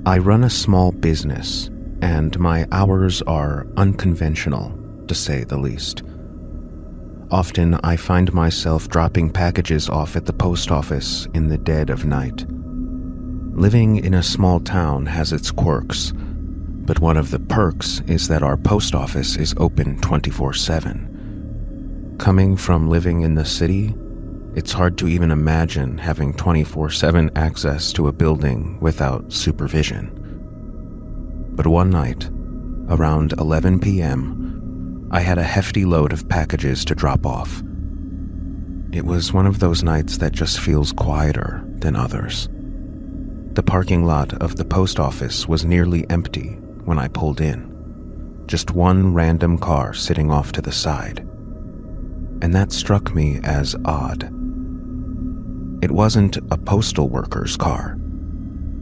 I run a small business, and my hours are unconventional, to say the least. Often I find myself dropping packages off at the post office in the dead of night. Living in a small town has its quirks, but one of the perks is that our post office is open 24/7. Coming from living in the city, it's hard to even imagine having 24/7 access to a building without supervision. But one night, around 11 p.m., I had a hefty load of packages to drop off. It was one of those nights that just feels quieter than others. The parking lot of the post office was nearly empty when I pulled in. Just one random car sitting off to the side. And that struck me as odd. It wasn't a postal worker's car.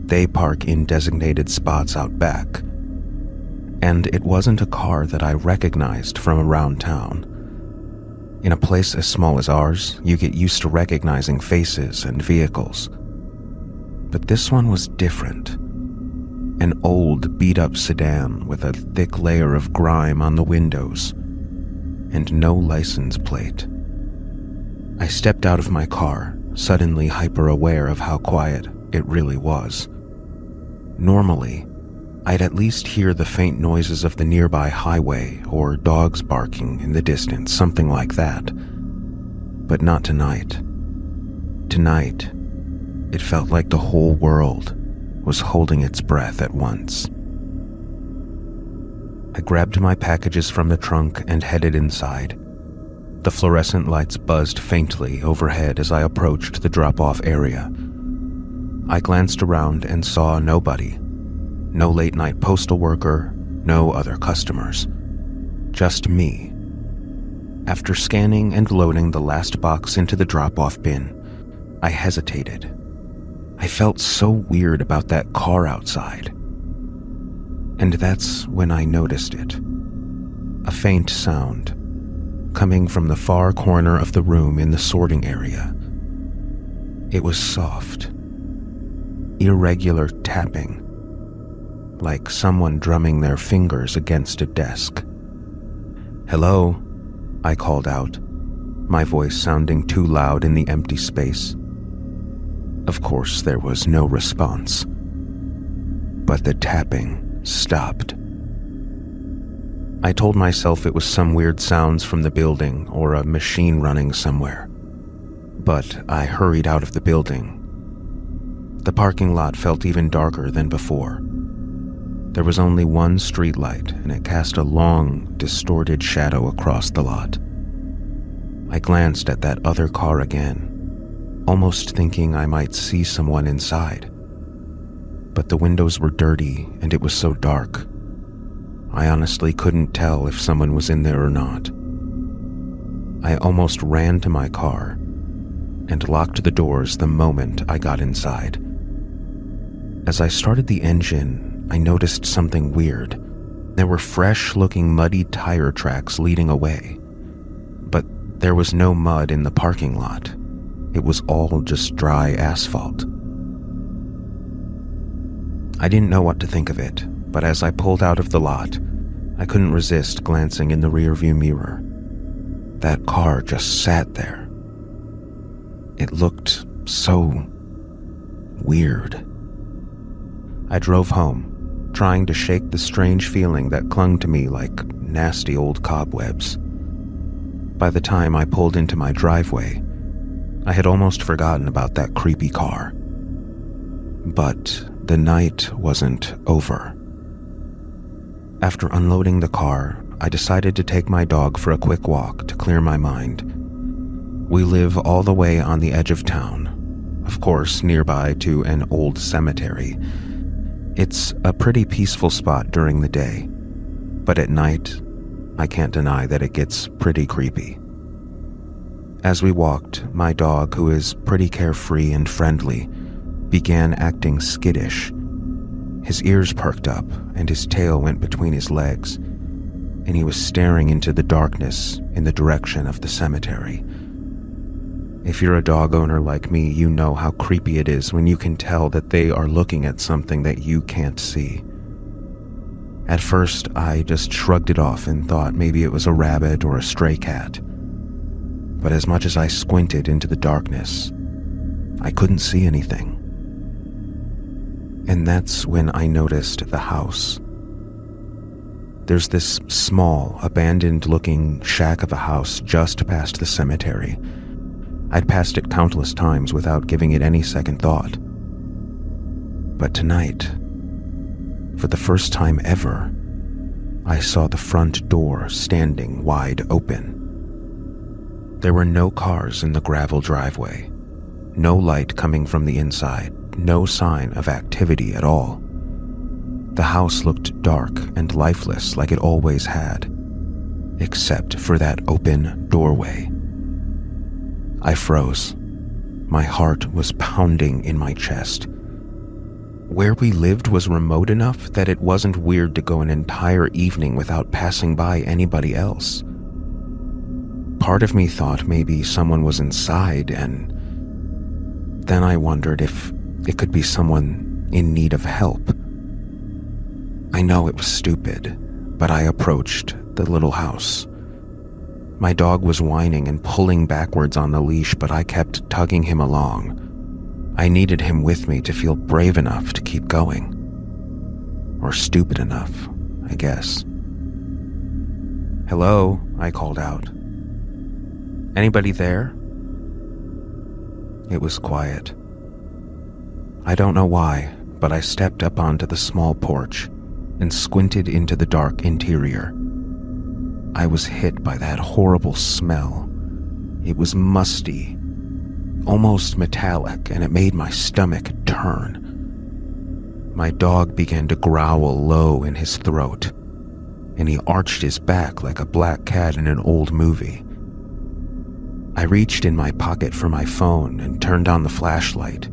They park in designated spots out back. And it wasn't a car that I recognized from around town. In a place as small as ours, you get used to recognizing faces and vehicles. But this one was different. An old, beat-up sedan with a thick layer of grime on the windows, and no license plate. I stepped out of my car, suddenly hyper-aware of how quiet it really was. Normally, I'd at least hear the faint noises of the nearby highway or dogs barking in the distance, something like that. But not tonight. Tonight, it felt like the whole world was holding its breath at once. I grabbed my packages from the trunk and headed inside. The fluorescent lights buzzed faintly overhead as I approached the drop-off area. I glanced around and saw nobody. No late-night postal worker, no other customers. Just me. After scanning and loading the last box into the drop-off bin, I hesitated. I felt so weird about that car outside. And that's when I noticed it. A faint sound, coming from the far corner of the room in the sorting area. It was soft, irregular tapping, like someone drumming their fingers against a desk. "Hello," I called out, my voice sounding too loud in the empty space. Of course, there was no response. But the tapping stopped. I told myself it was some weird sounds from the building or a machine running somewhere. But I hurried out of the building. The parking lot felt even darker than before. There was only one street light, and it cast a long, distorted shadow across the lot. I glanced at that other car again, almost thinking I might see someone inside. But the windows were dirty, and it was so dark. I honestly couldn't tell if someone was in there or not. I almost ran to my car and locked the doors the moment I got inside. As I started the engine, I noticed something weird. There were fresh-looking muddy tire tracks leading away. But there was no mud in the parking lot. It was all just dry asphalt. I didn't know what to think of it, but as I pulled out of the lot, I couldn't resist glancing in the rearview mirror. That car just sat there. It looked so weird. I drove home, trying to shake the strange feeling that clung to me like nasty old cobwebs. By the time I pulled into my driveway, I had almost forgotten about that creepy car. But the night wasn't over. After unloading the car, I decided to take my dog for a quick walk to clear my mind. We live all the way on the edge of town, of course nearby to an old cemetery. It's a pretty peaceful spot during the day, but at night, I can't deny that it gets pretty creepy. As we walked, my dog, who is pretty carefree and friendly, began acting skittish. His ears perked up and his tail went between his legs, and he was staring into the darkness in the direction of the cemetery. If you're a dog owner like me, you know how creepy it is when you can tell that they are looking at something that you can't see. At first, I just shrugged it off and thought maybe it was a rabbit or a stray cat. But as much as I squinted into the darkness, I couldn't see anything. And that's when I noticed the house. There's this small, abandoned-looking shack of a house just past the cemetery. I'd passed it countless times without giving it any second thought. But tonight, for the first time ever, I saw the front door standing wide open. There were no cars in the gravel driveway, no light coming from the inside, no sign of activity at all. The house looked dark and lifeless like it always had, except for that open doorway. I froze. My heart was pounding in my chest. Where we lived was remote enough that it wasn't weird to go an entire evening without passing by anybody else. Part of me thought maybe someone was inside, and then I wondered if it could be someone in need of help. I know it was stupid, but I approached the little house. My dog was whining and pulling backwards on the leash, but I kept tugging him along. I needed him with me to feel brave enough to keep going. Or stupid enough, I guess. "Hello," I called out. "Anybody there?" It was quiet. I don't know why, but I stepped up onto the small porch and squinted into the dark interior. I was hit by that horrible smell. It was musty, almost metallic, and it made my stomach turn. My dog began to growl low in his throat, and he arched his back like a black cat in an old movie. I reached in my pocket for my phone and turned on the flashlight,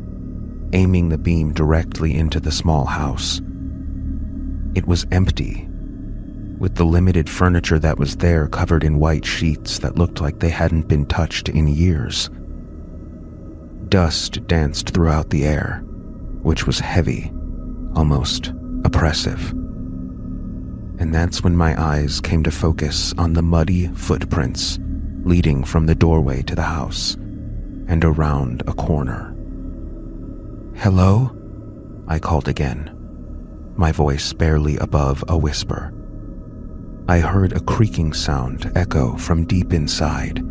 aiming the beam directly into the small house. It was empty, with the limited furniture that was there covered in white sheets that looked like they hadn't been touched in years. Dust danced throughout the air, which was heavy, almost oppressive. And that's when my eyes came to focus on the muddy footprints leading from the doorway to the house and around a corner. "Hello?" I called again, my voice barely above a whisper. I heard a creaking sound echo from deep inside.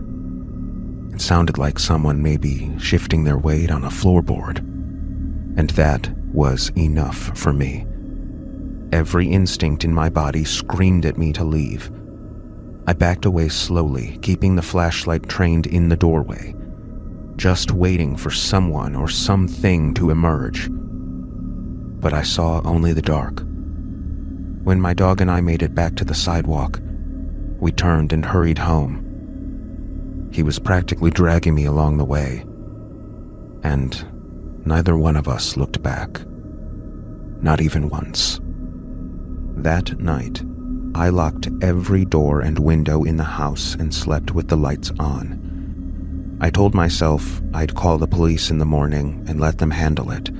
It sounded like someone maybe shifting their weight on a floorboard, and that was enough for me. Every instinct in my body screamed at me to leave. I backed away slowly, keeping the flashlight trained in the doorway, just waiting for someone or something to emerge. But I saw only the dark. When my dog and I made it back to the sidewalk, we turned and hurried home. He was practically dragging me along the way, and neither one of us looked back. Not even once. That night, I locked every door and window in the house and slept with the lights on. I told myself I'd call the police in the morning and let them handle it,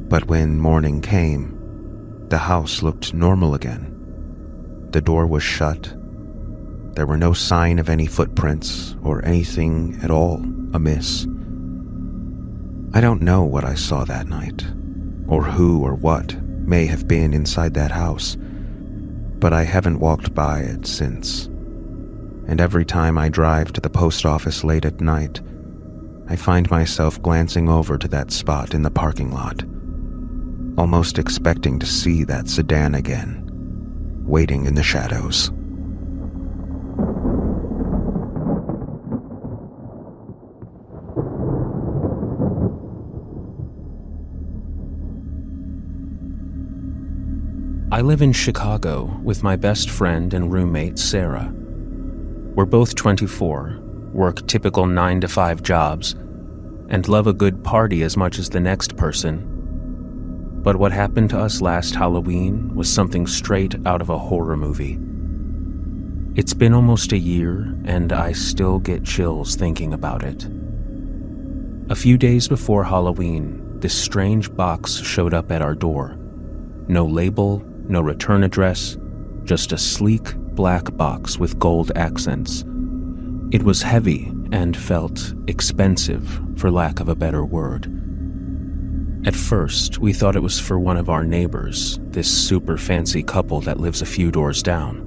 but when morning came, the house looked normal again. The door was shut. There were no sign of any footprints or anything at all amiss. I don't know what I saw that night, or who or what may have been inside that house, but I haven't walked by it since. And every time I drive to the post office late at night, I find myself glancing over to that spot in the parking lot, almost expecting to see that sedan again, waiting in the shadows. I live in Chicago with my best friend and roommate, Sarah. We're both 24, work typical 9-to-5 jobs, and love a good party as much as the next person. But what happened to us last Halloween was something straight out of a horror movie. It's been almost a year, and I still get chills thinking about it. A few days before Halloween, this strange box showed up at our door. No label, no return address, just a sleek black box with gold accents. It was heavy and felt expensive, for lack of a better word. At first, we thought it was for one of our neighbors, this super fancy couple that lives a few doors down.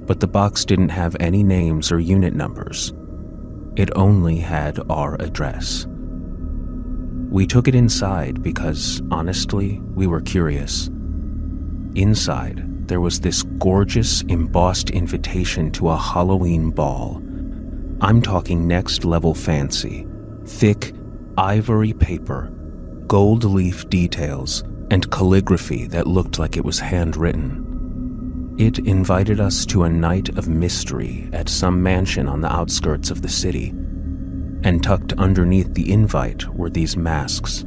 But the box didn't have any names or unit numbers. It only had our address. We took it inside because, honestly, we were curious. Inside, there was this gorgeous embossed invitation to a Halloween ball. I'm talking next level fancy, thick ivory paper, gold leaf details, and calligraphy that looked like it was handwritten. It invited us to a night of mystery at some mansion on the outskirts of the city. And tucked underneath the invite were these masks,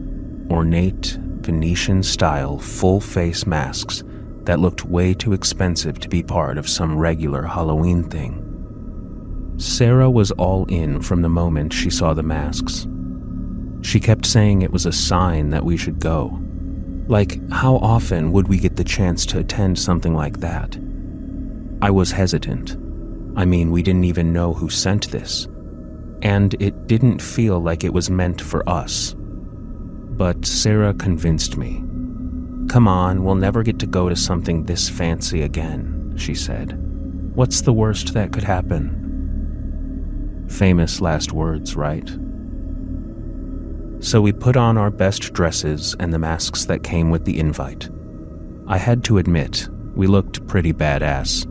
ornate, Venetian-style, full-face masks that looked way too expensive to be part of some regular Halloween thing. Sarah was all in from the moment she saw the masks. She kept saying it was a sign that we should go. Like, how often would we get the chance to attend something like that? I was hesitant. I mean, we didn't even know who sent this. And it didn't feel like it was meant for us. But Sarah convinced me. "Come on, we'll never get to go to something this fancy again," she said. "What's the worst that could happen?" Famous last words, right? So we put on our best dresses and the masks that came with the invite. I had to admit, we looked pretty badass.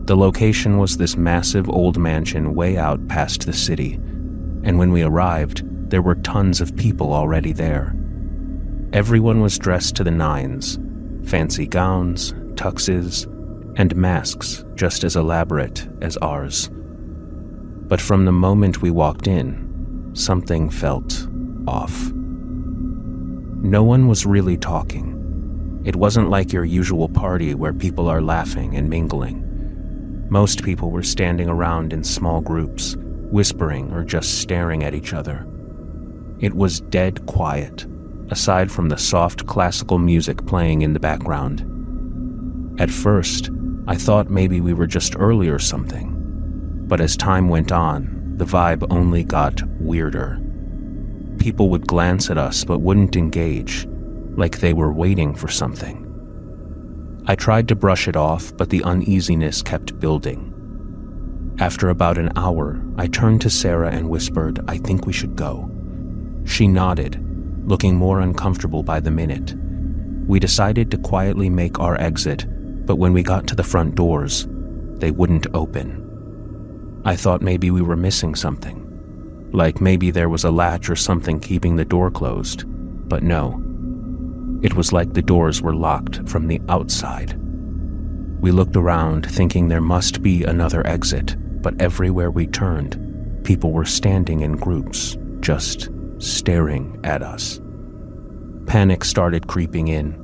The location was this massive old mansion way out past the city, and when we arrived, there were tons of people already there. Everyone was dressed to the nines, fancy gowns, tuxes, and masks just as elaborate as ours. But from the moment we walked in, something felt off. No one was really talking. It wasn't like your usual party where people are laughing and mingling. Most people were standing around in small groups, whispering or just staring at each other. It was dead quiet, aside from the soft classical music playing in the background. At first, I thought maybe we were just early or something, but as time went on, the vibe only got weirder. People would glance at us but wouldn't engage, like they were waiting for something. I tried to brush it off, but the uneasiness kept building. After about an hour, I turned to Sarah and whispered, "I think we should go." She nodded, looking more uncomfortable by the minute. We decided to quietly make our exit, but when we got to the front doors, they wouldn't open. I thought maybe we were missing something. Like maybe there was a latch or something keeping the door closed, but no. It was like the doors were locked from the outside. We looked around, thinking there must be another exit, but everywhere we turned, people were standing in groups, just staring at us. Panic started creeping in.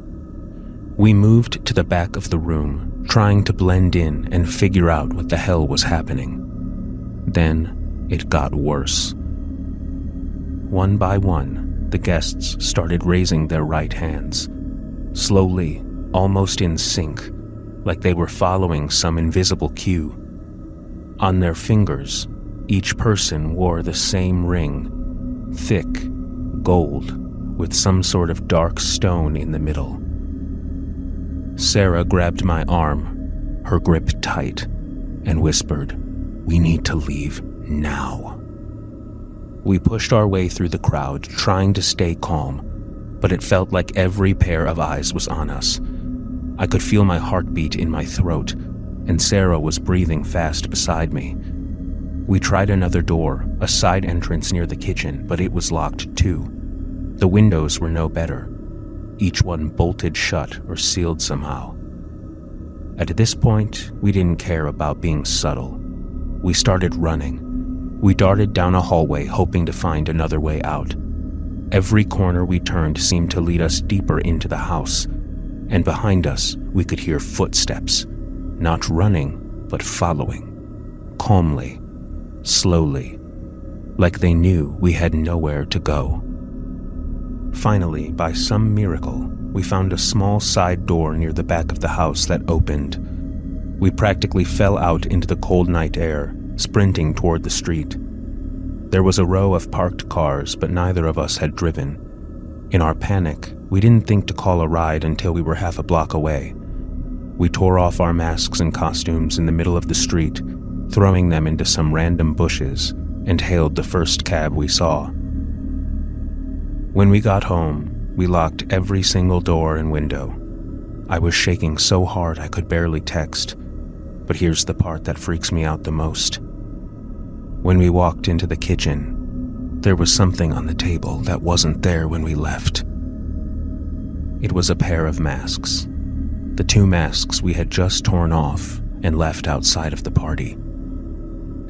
We moved to the back of the room, trying to blend in and figure out what the hell was happening. Then it got worse. One by one, the guests started raising their right hands, slowly, almost in sync, like they were following some invisible cue. On their fingers, each person wore the same ring, thick, gold, with some sort of dark stone in the middle. Sarah grabbed my arm, her grip tight, and whispered, "We need to leave now." We pushed our way through the crowd, trying to stay calm, but it felt like every pair of eyes was on us. I could feel my heartbeat in my throat, and Sarah was breathing fast beside me. We tried another door, a side entrance near the kitchen, but it was locked too. The windows were no better, each one bolted shut or sealed somehow. At this point, we didn't care about being subtle. We started running. We darted down a hallway, hoping to find another way out. Every corner we turned seemed to lead us deeper into the house, and behind us we could hear footsteps, not running, but following, calmly, slowly, like they knew we had nowhere to go. Finally, by some miracle, we found a small side door near the back of the house that opened. We practically fell out into the cold night air, sprinting toward the street. There was a row of parked cars, but neither of us had driven. In our panic, we didn't think to call a ride until we were half a block away. We tore off our masks and costumes in the middle of the street, throwing them into some random bushes, and hailed the first cab we saw. When we got home, we locked every single door and window. I was shaking so hard I could barely text, but here's the part that freaks me out the most. When we walked into the kitchen, there was something on the table that wasn't there when we left. It was a pair of masks. The 2 masks we had just torn off and left outside of the party.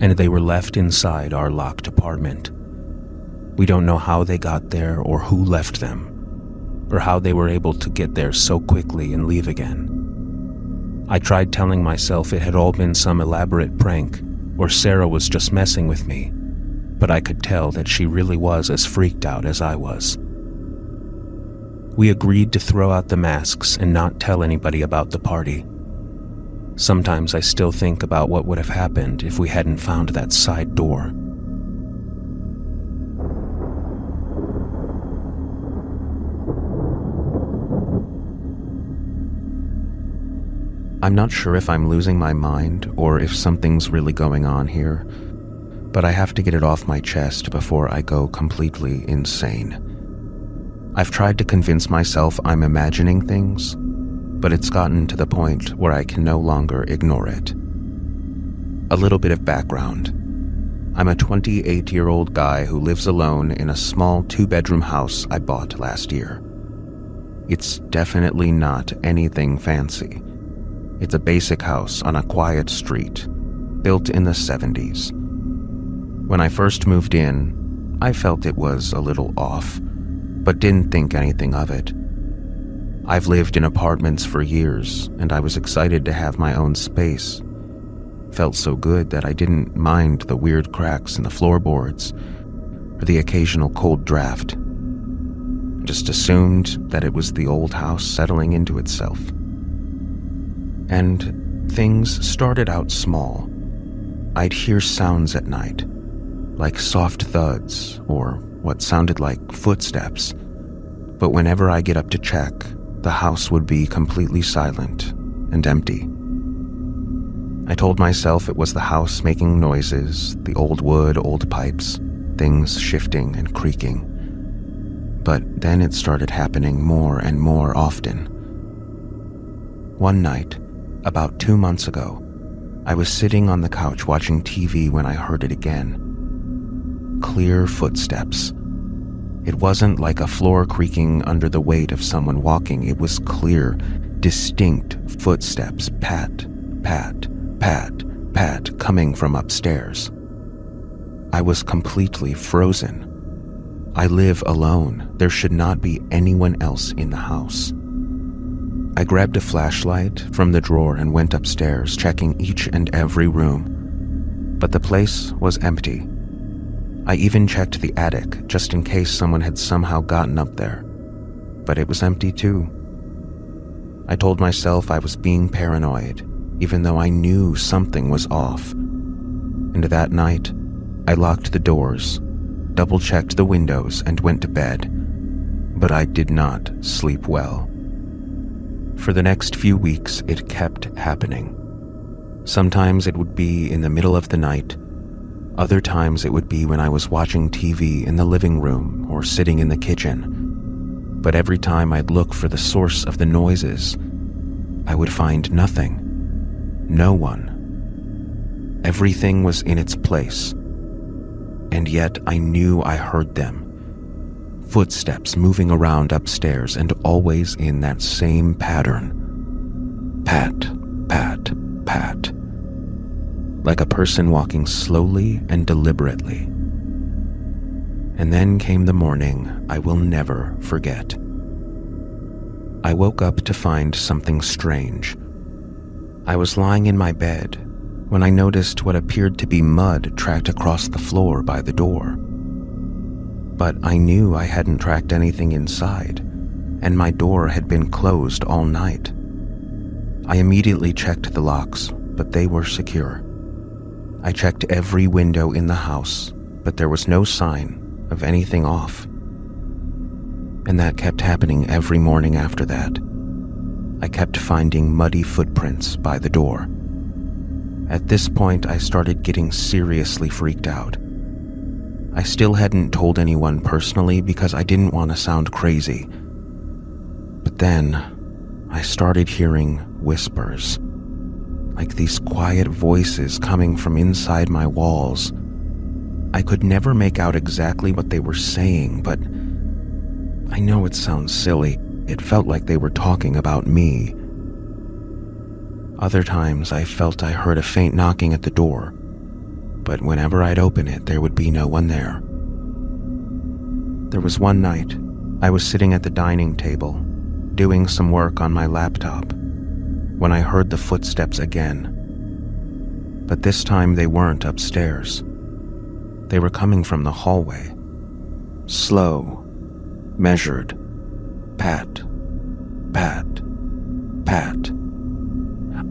And they were left inside our locked apartment. We don't know how they got there or who left them, or how they were able to get there so quickly and leave again. I tried telling myself it had all been some elaborate prank, or Sarah was just messing with me, but I could tell that she really was as freaked out as I was. We agreed to throw out the masks and not tell anybody about the party. Sometimes I still think about what would have happened if we hadn't found that side door. I'm not sure if I'm losing my mind or if something's really going on here, but I have to get it off my chest before I go completely insane. I've tried to convince myself I'm imagining things, but it's gotten to the point where I can no longer ignore it. A little bit of background. I'm a 28-year-old guy who lives alone in a small 2-bedroom house I bought last year. It's definitely not anything fancy. It's a basic house on a quiet street, built in the 70s. When I first moved in, I felt it was a little off, but didn't think anything of it. I've lived in apartments for years, and I was excited to have my own space. Felt so good that I didn't mind the weird cracks in the floorboards or the occasional cold draft. Just assumed that it was the old house settling into itself. And things started out small. I'd hear sounds at night, like soft thuds or what sounded like footsteps. But whenever I get up to check, the house would be completely silent and empty. I told myself it was the house making noises, the old wood, old pipes, things shifting and creaking. But then it started happening more and more often. One night, about 2 months ago, I was sitting on the couch watching TV when I heard it again. Clear footsteps. It wasn't like a floor creaking under the weight of someone walking. It was clear, distinct footsteps, pat, pat, pat, pat, coming from upstairs. I was completely frozen. I live alone. There should not be anyone else in the house. I grabbed a flashlight from the drawer and went upstairs, checking each and every room. But the place was empty. I even checked the attic, just in case someone had somehow gotten up there. But it was empty too. I told myself I was being paranoid, even though I knew something was off. And that night, I locked the doors, double-checked the windows, and went to bed. But I did not sleep well. For the next few weeks, it kept happening. Sometimes it would be in the middle of the night. Other times it would be when I was watching TV in the living room or sitting in the kitchen. But every time I'd look for the source of the noises, I would find nothing. No one. Everything was in its place. And yet I knew I heard them. Footsteps moving around upstairs and always in that same pattern. Pat, pat, pat. Like a person walking slowly and deliberately. And then came the morning I will never forget. I woke up to find something strange. I was lying in my bed, when I noticed what appeared to be mud tracked across the floor by the door. But I knew I hadn't tracked anything inside, and my door had been closed all night. I immediately checked the locks, but they were secure. I checked every window in the house, but there was no sign of anything off. And that kept happening every morning after that. I kept finding muddy footprints by the door. At this point, I started getting seriously freaked out. I still hadn't told anyone personally because I didn't want to sound crazy. But then, I started hearing whispers, like these quiet voices coming from inside my walls. I could never make out exactly what they were saying, but I know it sounds silly. It felt like they were talking about me. Other times I felt I heard a faint knocking at the door, but whenever I'd open it, there would be no one there. There was one night, I was sitting at the dining table, doing some work on my laptop, when I heard the footsteps again. But this time they weren't upstairs. They were coming from the hallway. Slow, measured, pat, pat, pat.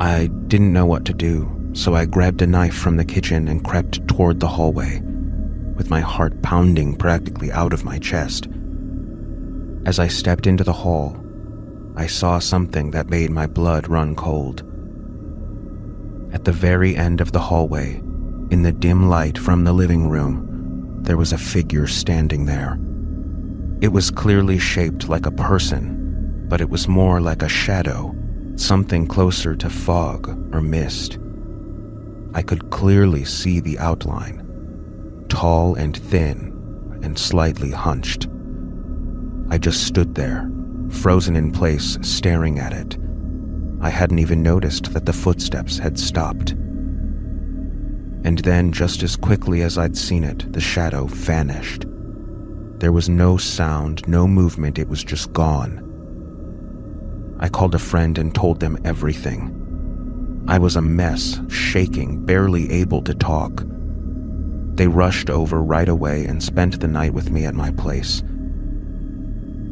I didn't know what to do, so I grabbed a knife from the kitchen and crept toward the hallway, with my heart pounding practically out of my chest. As I stepped into the hall, I saw something that made my blood run cold. At the very end of the hallway, in the dim light from the living room, there was a figure standing there. It was clearly shaped like a person, but it was more like a shadow, something closer to fog or mist. I could clearly see the outline, tall and thin and slightly hunched. I just stood there, frozen in place, staring at it. I hadn't even noticed that the footsteps had stopped. And then, just as quickly as I'd seen it, the shadow vanished. There was no sound, no movement, it was just gone. I called a friend and told them everything. I was a mess, shaking, barely able to talk. They rushed over right away and spent the night with me at my place.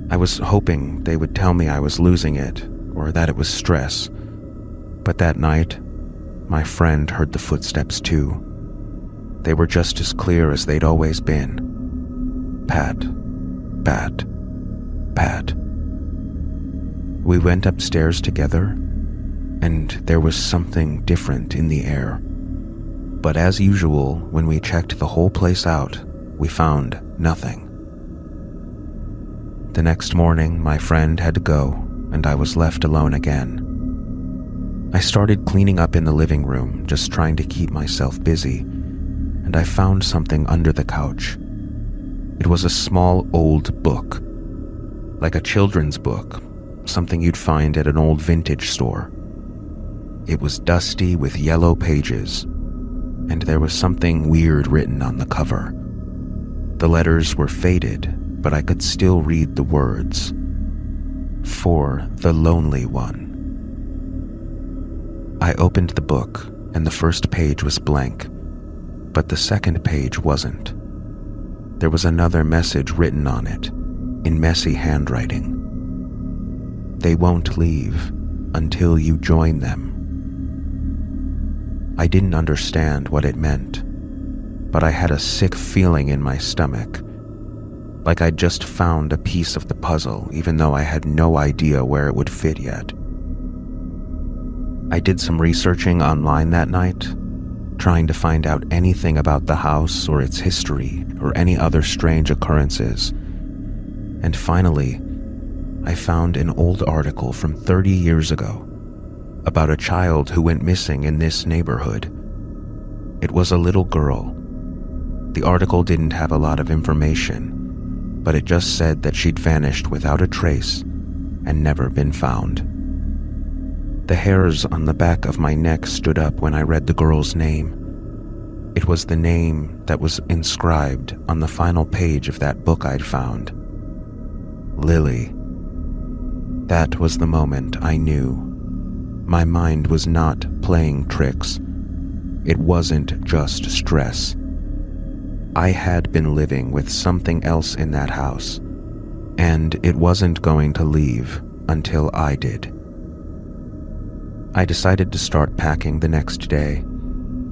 I was hoping they would tell me I was losing it, or that it was stress. But that night, my friend heard the footsteps too. They were just as clear as they'd always been. Pat, pat, pat. We went upstairs together, and there was something different in the air. But as usual, when we checked the whole place out, we found nothing. The next morning, my friend had to go, and I was left alone again. I started cleaning up in the living room, just trying to keep myself busy, and I found something under the couch. It was a small old book, like a children's book, something you'd find at an old vintage store. It was dusty with yellow pages, and there was something weird written on the cover. The letters were faded, but I could still read the words. For the lonely one. I opened the book, and the first page was blank, but the second page wasn't. There was another message written on it, in messy handwriting. They won't leave until you join them. I didn't understand what it meant, but I had a sick feeling in my stomach, like I'd just found a piece of the puzzle, even though I had no idea where it would fit yet. I did some researching online that night, trying to find out anything about the house or its history or any other strange occurrences. And finally, I found an old article from 30 years ago about a child who went missing in this neighborhood. It was a little girl. The article didn't have a lot of information, but it just said that she'd vanished without a trace and never been found. The hairs on the back of my neck stood up when I read the girl's name. It was the name that was inscribed on the final page of that book I'd found. Lily. That was the moment I knew. My mind was not playing tricks. it wasn't just stress. I had been living with something else in that house, and it wasn't going to leave until I did. I decided to start packing the next day.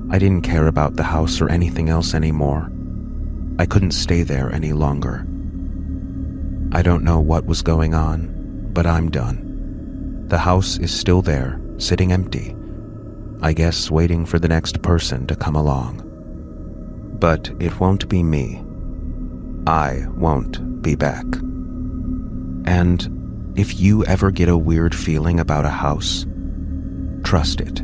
I didn't care about the house or anything else anymore. I couldn't stay there any longer. I don't know what was going on, but I'm done. The house is still there, sitting empty. I guess waiting for the next person to come along. But it won't be me. I won't be back. And if you ever get a weird feeling about a house, trust it.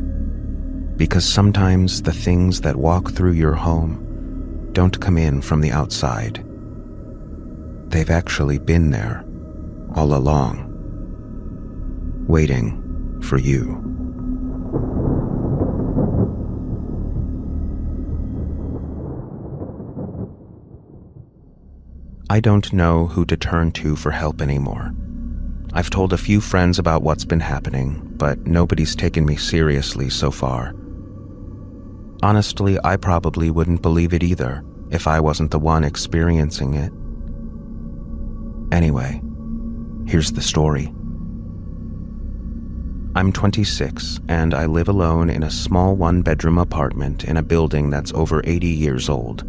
Because sometimes the things that walk through your home don't come in from the outside. They've actually been there all along, waiting for you. I don't know who to turn to for help anymore. I've told a few friends about what's been happening, but nobody's taken me seriously so far. Honestly, I probably wouldn't believe it either if I wasn't the one experiencing it. Anyway, here's the story. I'm 26, and I live alone in a small one-bedroom apartment in a building that's over 80 years old.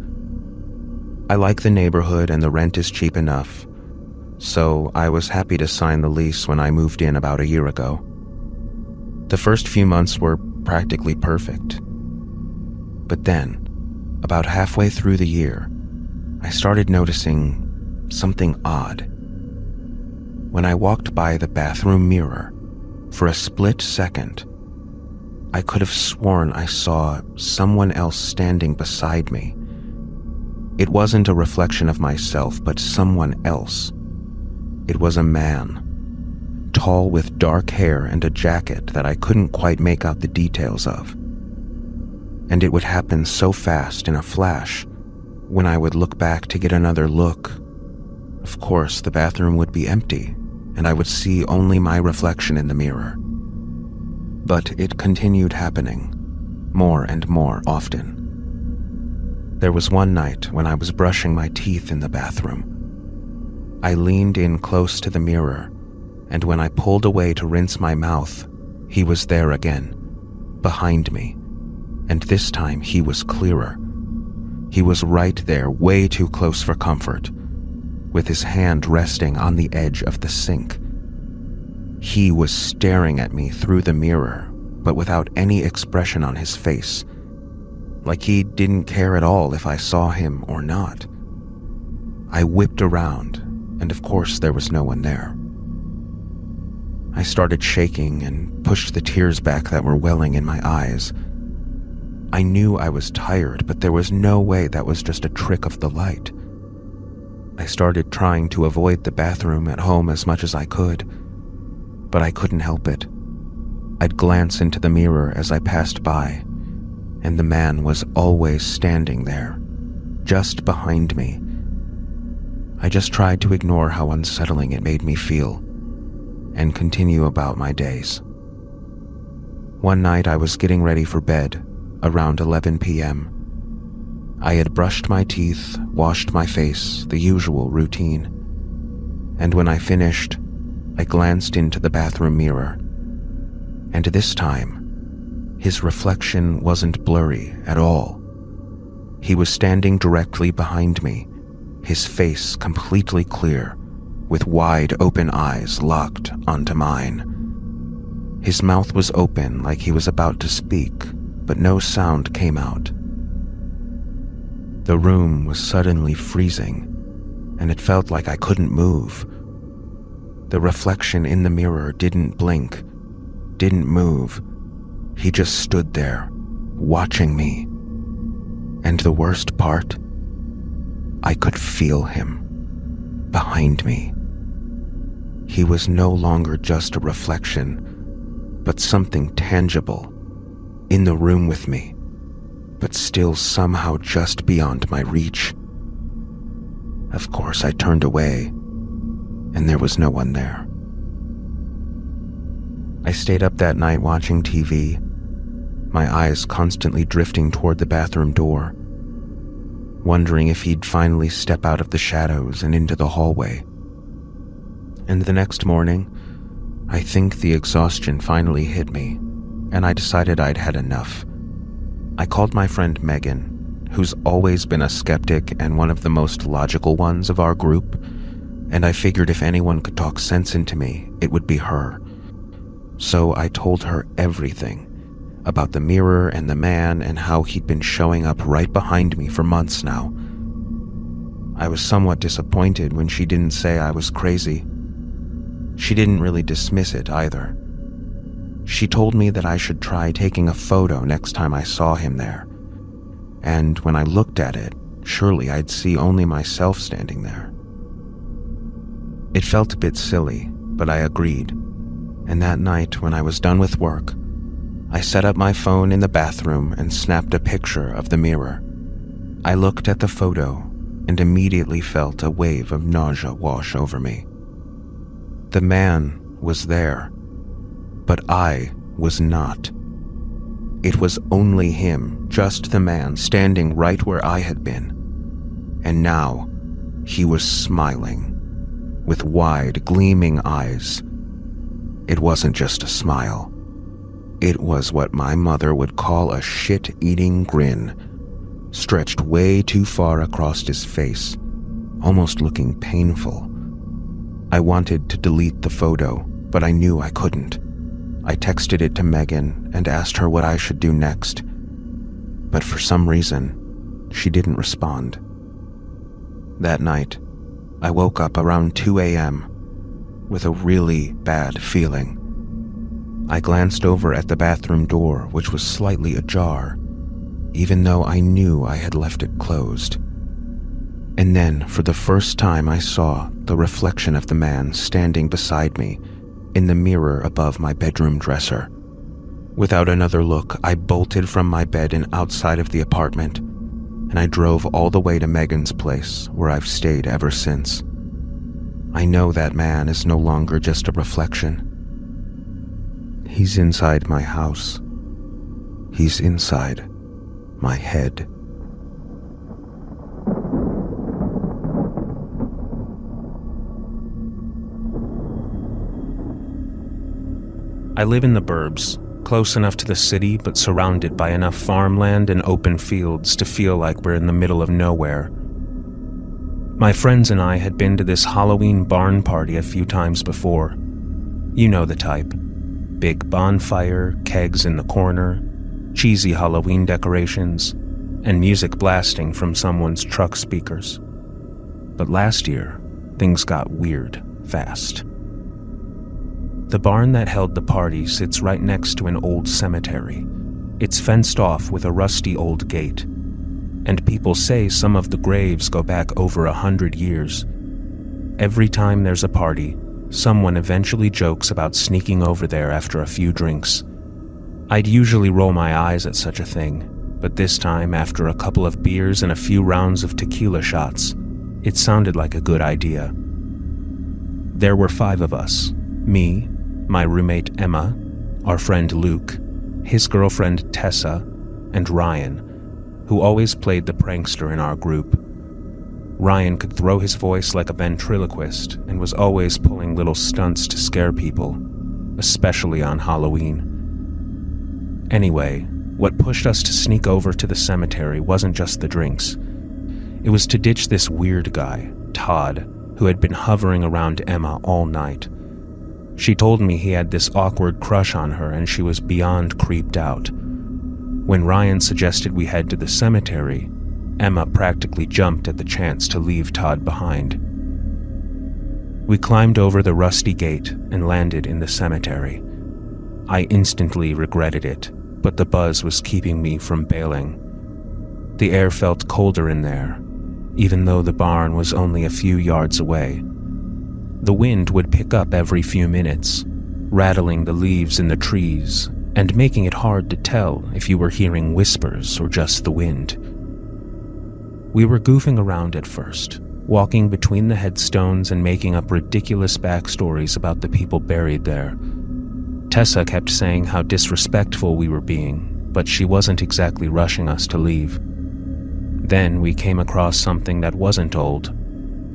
I like the neighborhood and the rent is cheap enough, so I was happy to sign the lease when I moved in about a year ago. The first few months were practically perfect. But then, about halfway through the year, I started noticing something odd. When I walked by the bathroom mirror, for a split second, I could have sworn I saw someone else standing beside me. It wasn't a reflection of myself, but someone else. It was a man, tall with dark hair and a jacket that I couldn't quite make out the details of. And it would happen so fast in a flash. When I would look back to get another look, of course the bathroom would be empty, and I would see only my reflection in the mirror. But it continued happening, more and more often. There was one night when I was brushing my teeth in the bathroom. I leaned in close to the mirror, and when I pulled away to rinse my mouth, he was there again, behind me, and this time he was clearer. He was right there, way too close for comfort, with his hand resting on the edge of the sink. He was staring at me through the mirror, but without any expression on his face, like he didn't care at all if I saw him or not. I whipped around, and of course there was no one there. I started shaking and pushed the tears back that were welling in my eyes. I knew I was tired, but there was no way that was just a trick of the light. I started trying to avoid the bathroom at home as much as I could, but I couldn't help it. I'd glance into the mirror as I passed by, and the man was always standing there, just behind me. I just tried to ignore how unsettling it made me feel, and continue about my days. One night I was getting ready for bed, around 11 p.m. I had brushed my teeth, washed my face, the usual routine. And when I finished, I glanced into the bathroom mirror. And this time, his reflection wasn't blurry at all. He was standing directly behind me, his face completely clear, with wide open eyes locked onto mine. His mouth was open like he was about to speak, but no sound came out. The room was suddenly freezing, and it felt like I couldn't move. The reflection in the mirror didn't blink, didn't move. He just stood there, watching me. And the worst part, I could feel him, behind me. He was no longer just a reflection, but something tangible, in the room with me, but still somehow just beyond my reach. Of course, I turned away, and there was no one there. I stayed up that night watching TV. my eyes constantly drifting toward the bathroom door, wondering if he'd finally step out of the shadows and into the hallway. And the next morning, I think the exhaustion finally hit me, and I decided I'd had enough. I called my friend Megan, who's always been a skeptic and one of the most logical ones of our group, and I figured if anyone could talk sense into me, it would be her. So I told her everything about the mirror and the man and how he'd been showing up right behind me for months now. I was somewhat disappointed when she didn't say I was crazy. She didn't really dismiss it either. She told me that I should try taking a photo next time I saw him there, and when I looked at it, surely I'd see only myself standing there. It felt a bit silly, but I agreed, and that night when I was done with work, I set up my phone in the bathroom and snapped a picture of the mirror. I looked at the photo and immediately felt a wave of nausea wash over me. The man was there, but I was not. It was only him, just the man, standing right where I had been. And now, he was smiling, with wide, gleaming eyes. It wasn't just a smile. It was what my mother would call a shit-eating grin, stretched way too far across his face, almost looking painful. I wanted to delete the photo, but I knew I couldn't. I texted it to Megan and asked her what I should do next. But for some reason, she didn't respond. That night, I woke up around 2 a.m. with a really bad feeling. I glanced over at the bathroom door, which was slightly ajar, even though I knew I had left it closed. And then, for the first time, I saw the reflection of the man standing beside me in the mirror above my bedroom dresser. Without another look, I bolted from my bed and outside of the apartment, and I drove all the way to Megan's place, where I've stayed ever since. I know that man is no longer just a reflection. He's inside my house. He's inside my head. I live in the burbs, close enough to the city but surrounded by enough farmland and open fields to feel like we're in the middle of nowhere. My friends and I had been to this Halloween barn party a few times before. You know the type. Big bonfire, kegs in the corner, cheesy Halloween decorations, and music blasting from someone's truck speakers. But last year, things got weird fast. The barn that held the party sits right next to an old cemetery. It's fenced off with a rusty old gate, and people say some of the graves go back over 100 years. Every time there's a party, someone eventually jokes about sneaking over there after a few drinks. I'd usually roll my eyes at such a thing, but this time, after a couple of beers and a few rounds of tequila shots, it sounded like a good idea. There were 5 of us: me, my roommate Emma, our friend Luke, his girlfriend Tessa, and Ryan, who always played the prankster in our group. Ryan could throw his voice like a ventriloquist and was always pulling little stunts to scare people, especially on Halloween. Anyway, what pushed us to sneak over to the cemetery wasn't just the drinks. It was to ditch this weird guy, Todd, who had been hovering around Emma all night. She told me he had this awkward crush on her and she was beyond creeped out. When Ryan suggested we head to the cemetery, Emma practically jumped at the chance to leave Todd behind. We climbed over the rusty gate and landed in the cemetery. I instantly regretted it, but the buzz was keeping me from bailing. The air felt colder in there, even though the barn was only a few yards away. The wind would pick up every few minutes, rattling the leaves in the trees and making it hard to tell if you were hearing whispers or just the wind. We were goofing around at first, walking between the headstones and making up ridiculous backstories about the people buried there. Tessa kept saying how disrespectful we were being, but she wasn't exactly rushing us to leave. Then we came across something that wasn't old,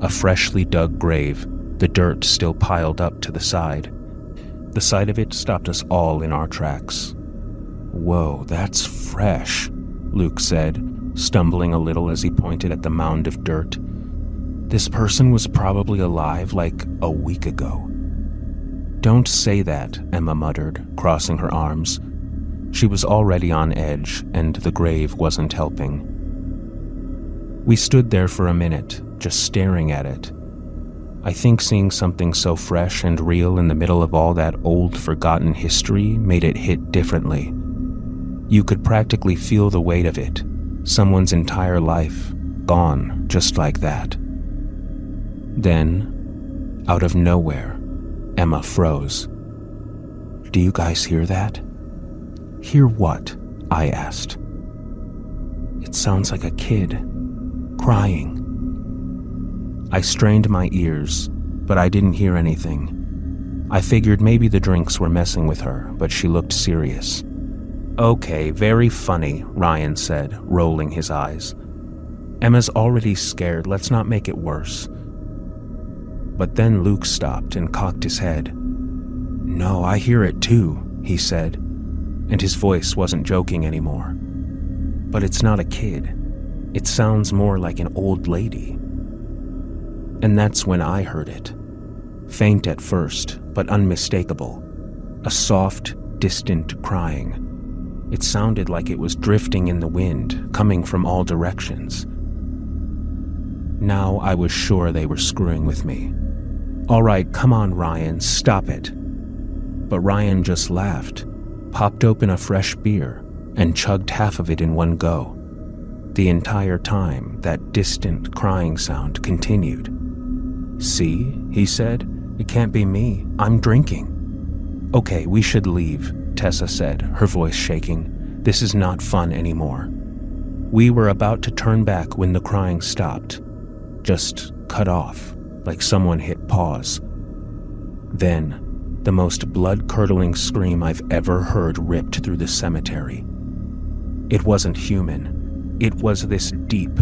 a freshly dug grave, the dirt still piled up to the side. The sight of it stopped us all in our tracks. "Whoa, that's fresh," Luke said, stumbling a little as he pointed at the mound of dirt. "This person was probably alive like a week ago." "Don't say that," Emma muttered, crossing her arms. She was already on edge, and the grave wasn't helping. We stood there for a minute, just staring at it. I think seeing something so fresh and real in the middle of all that old, forgotten history made it hit differently. You could practically feel the weight of it, someone's entire life, gone just like that. Then, out of nowhere, Emma froze. "Do you guys hear that?" "Hear what?" I asked. "It sounds like a kid, crying." I strained my ears, but I didn't hear anything. I figured maybe the drinks were messing with her, but she looked serious. "Okay, very funny," Ryan said, rolling his eyes. "Emma's already scared, let's not make it worse." But then Luke stopped and cocked his head. "No, I hear it too," he said, and his voice wasn't joking anymore. "But it's not a kid. It sounds more like an old lady." And that's when I heard it. Faint at first, but unmistakable. A soft, distant crying. It sounded like it was drifting in the wind, coming from all directions. Now I was sure they were screwing with me. "All right, come on, Ryan, stop it." But Ryan just laughed, popped open a fresh beer, and chugged half of it in one go. The entire time, that distant crying sound continued. "See," he said, "it can't be me. I'm drinking." "Okay, we should leave," Tessa said, her voice shaking. "This is not fun anymore." We were about to turn back when the crying stopped. Just cut off, like someone hit pause. Then, the most blood-curdling scream I've ever heard ripped through the cemetery. It wasn't human. It was this deep,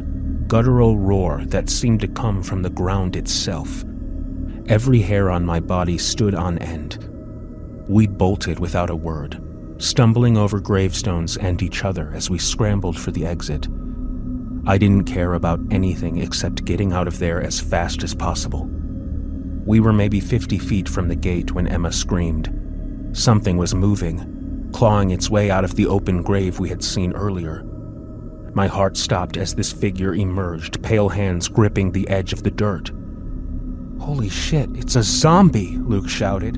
guttural roar that seemed to come from the ground itself. Every hair on my body stood on end. We bolted without a word, stumbling over gravestones and each other as we scrambled for the exit. I didn't care about anything except getting out of there as fast as possible. We were maybe 50 feet from the gate when Emma screamed. Something was moving, clawing its way out of the open grave we had seen earlier. My heart stopped as this figure emerged, pale hands gripping the edge of the dirt. "Holy shit, it's a zombie!" Luke shouted.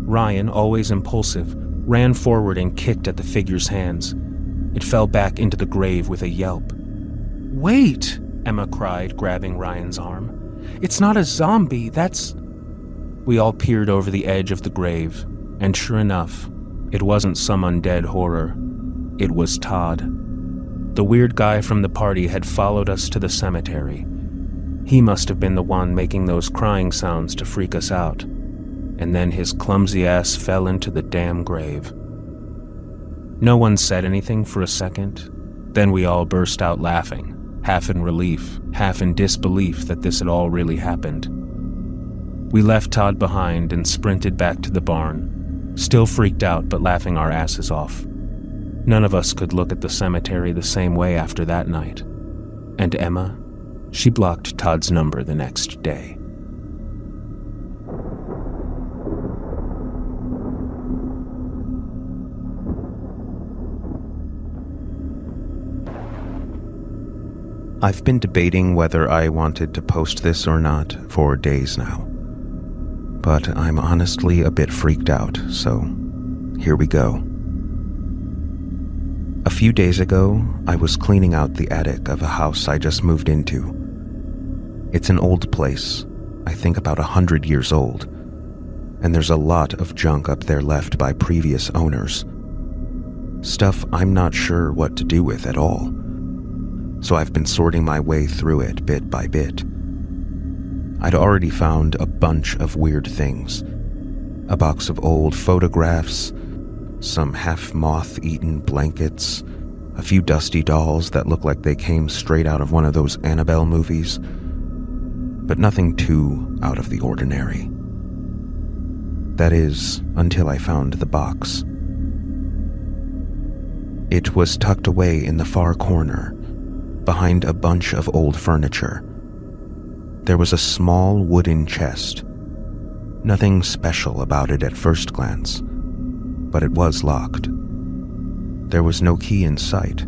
Ryan, always impulsive, ran forward and kicked at the figure's hands. It fell back into the grave with a yelp. "Wait!" Emma cried, grabbing Ryan's arm. "It's not a zombie, that's..." We all peered over the edge of the grave, and sure enough, it wasn't some undead horror. It was Todd. The weird guy from the party had followed us to the cemetery. He must have been the one making those crying sounds to freak us out. And then his clumsy ass fell into the damn grave. No one said anything for a second. Then we all burst out laughing, half in relief, half in disbelief that this had all really happened. We left Todd behind and sprinted back to the barn, still freaked out but laughing our asses off. None of us could look at the cemetery the same way after that night. And Emma, she blocked Todd's number the next day. I've been debating whether I wanted to post this or not for days now. But I'm honestly a bit freaked out, so here we go. A few days ago, I was cleaning out the attic of a house I just moved into. It's an old place, I think about 100 years old, and there's a lot of junk up there left by previous owners. Stuff I'm not sure what to do with at all. So I've been sorting my way through it bit by bit. I'd already found a bunch of weird things. A box of old photographs, some half-moth-eaten blankets, a few dusty dolls that looked like they came straight out of one of those Annabelle movies, but nothing too out of the ordinary. That is, until I found the box. It was tucked away in the far corner, behind a bunch of old furniture. There was a small wooden chest. Nothing special about it at first glance, but it was locked. There was no key in sight,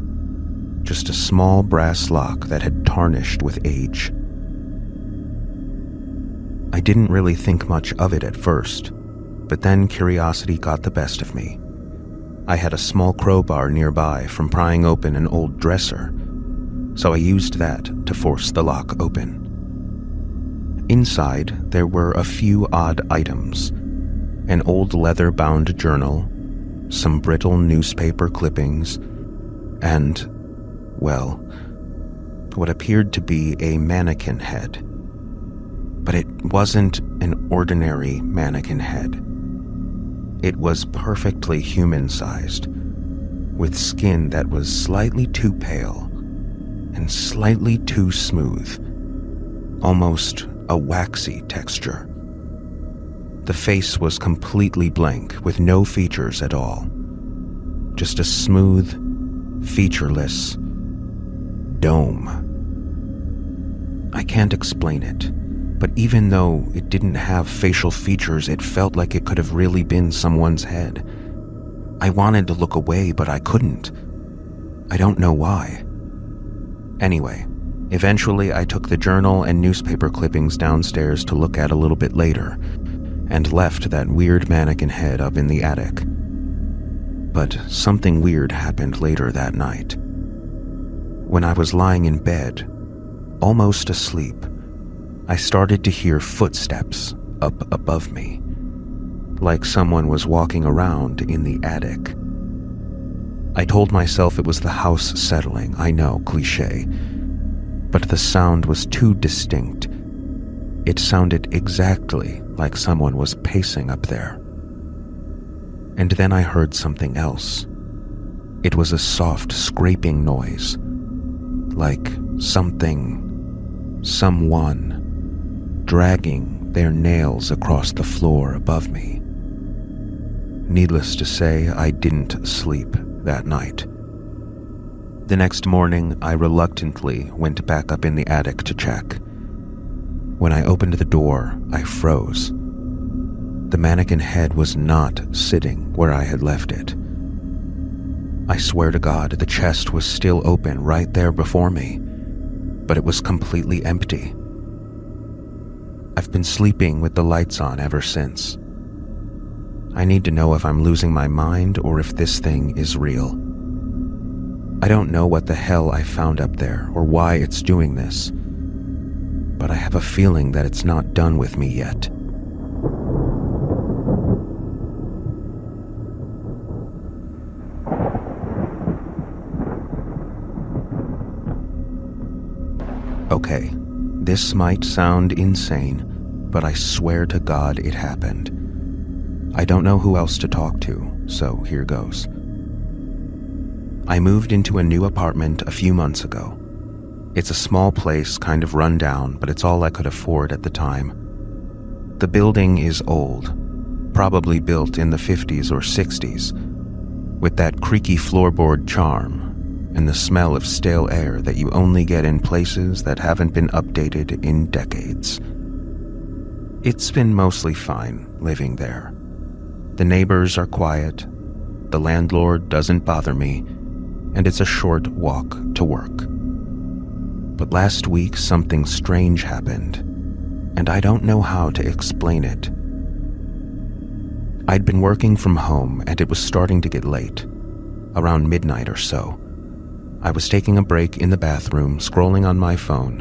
just a small brass lock that had tarnished with age. I didn't really think much of it at first, but then curiosity got the best of me. I had a small crowbar nearby from prying open an old dresser, so I used that to force the lock open. Inside, there were a few odd items: an old leather-bound journal, some brittle newspaper clippings, and, well, what appeared to be a mannequin head. But it wasn't an ordinary mannequin head. It was perfectly human-sized, with skin that was slightly too pale and slightly too smooth, almost a waxy texture. The face was completely blank, with no features at all. Just a smooth, featureless dome. I can't explain it, but even though it didn't have facial features, it felt like it could have really been someone's head. I wanted to look away, but I couldn't. I don't know why. Anyway, eventually I took the journal and newspaper clippings downstairs to look at a little bit later, and left that weird mannequin head up in the attic. But something weird happened later that night. When I was lying in bed, almost asleep, I started to hear footsteps up above me, like someone was walking around in the attic. I told myself it was the house settling, I know, cliché, but the sound was too distinct. It sounded exactly like someone was pacing up there. And then I heard something else. It was a soft scraping noise, like someone dragging their nails across the floor above me. Needless to say, I didn't sleep that night. The next morning, I reluctantly went back up in the attic to check. When I opened the door, I froze. The mannequin head was not sitting where I had left it. I swear to God, the chest was still open right there before me, but it was completely empty. I've been sleeping with the lights on ever since. I need to know if I'm losing my mind or if this thing is real. I don't know what the hell I found up there or why it's doing this, but I have a feeling that it's not done with me yet. Okay, this might sound insane, but I swear to God it happened. I don't know who else to talk to, so here goes. I moved into a new apartment a few months ago. It's a small place, kind of run down, but it's all I could afford at the time. The building is old, probably built in the 50s or 60s, with that creaky floorboard charm and the smell of stale air that you only get in places that haven't been updated in decades. It's been mostly fine living there. The neighbors are quiet, the landlord doesn't bother me, and it's a short walk to work. But last week something strange happened, and I don't know how to explain it. I'd been working from home and it was starting to get late, around midnight or so. I was taking a break in the bathroom, scrolling on my phone,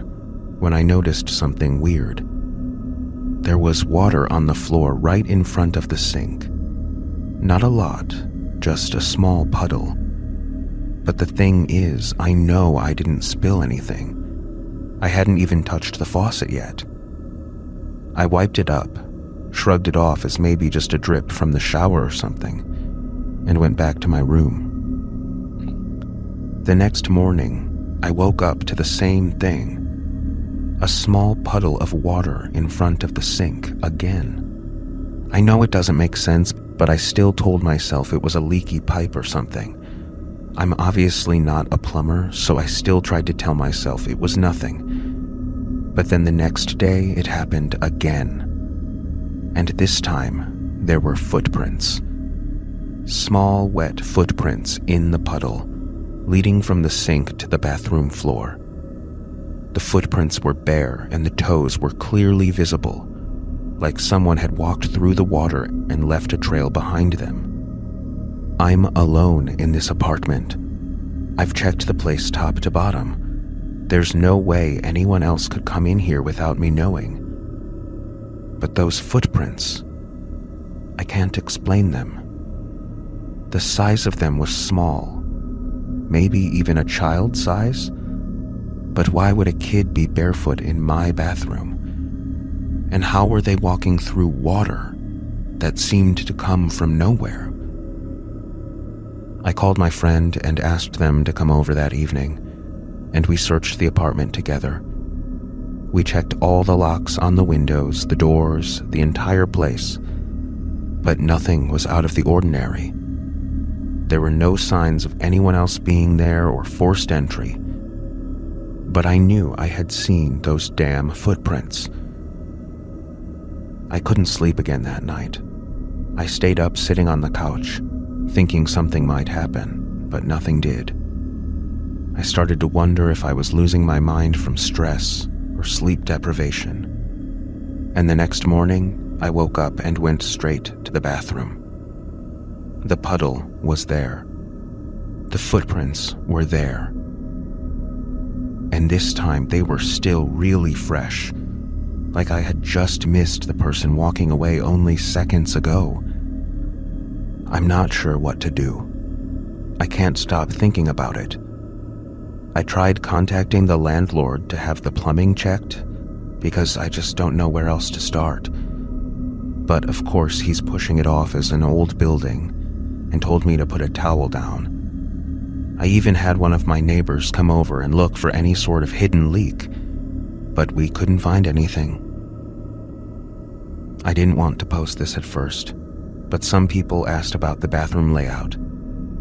when I noticed something weird. There was water on the floor right in front of the sink. Not a lot, just a small puddle. But the thing is, I know I didn't spill anything. I hadn't even touched the faucet yet. I wiped it up, shrugged it off as maybe just a drip from the shower or something. and went back to my room. The next morning, I woke up to the same thing. A small puddle of water in front of the sink again. I know it doesn't make sense, but I still told myself it was a leaky pipe or something. I'm obviously not a plumber, so I still tried to tell myself it was nothing. But then the next day, it happened again. And this time, there were footprints. Small, wet footprints in the puddle, leading from the sink to the bathroom floor. The footprints were bare and the toes were clearly visible, like someone had walked through the water and left a trail behind them. I'm alone in this apartment. I've checked the place top to bottom. There's no way anyone else could come in here without me knowing. But those footprints, I can't explain them. The size of them was small, maybe even a child's size. But why would a kid be barefoot in my bathroom? And how were they walking through water that seemed to come from nowhere? I called my friend and asked them to come over that evening, and we searched the apartment together. We checked all the locks on the windows, the doors, the entire place, but nothing was out of the ordinary. There were no signs of anyone else being there or forced entry. But I knew I had seen those damn footprints. I couldn't sleep again that night. I stayed up sitting on the couch, thinking something might happen, but nothing did. I started to wonder if I was losing my mind from stress or sleep deprivation. And the next morning, I woke up and went straight to the bathroom. The puddle was there. The footprints were there. And this time they were still really fresh, like I had just missed the person walking away only seconds ago. I'm not sure what to do. I can't stop thinking about it. I tried contacting the landlord to have the plumbing checked, because I just don't know where else to start. But of course he's pushing it off as an old building and told me to put a towel down. I even had one of my neighbors come over and look for any sort of hidden leak, but we couldn't find anything. I didn't want to post this at first, but some people asked about the bathroom layout.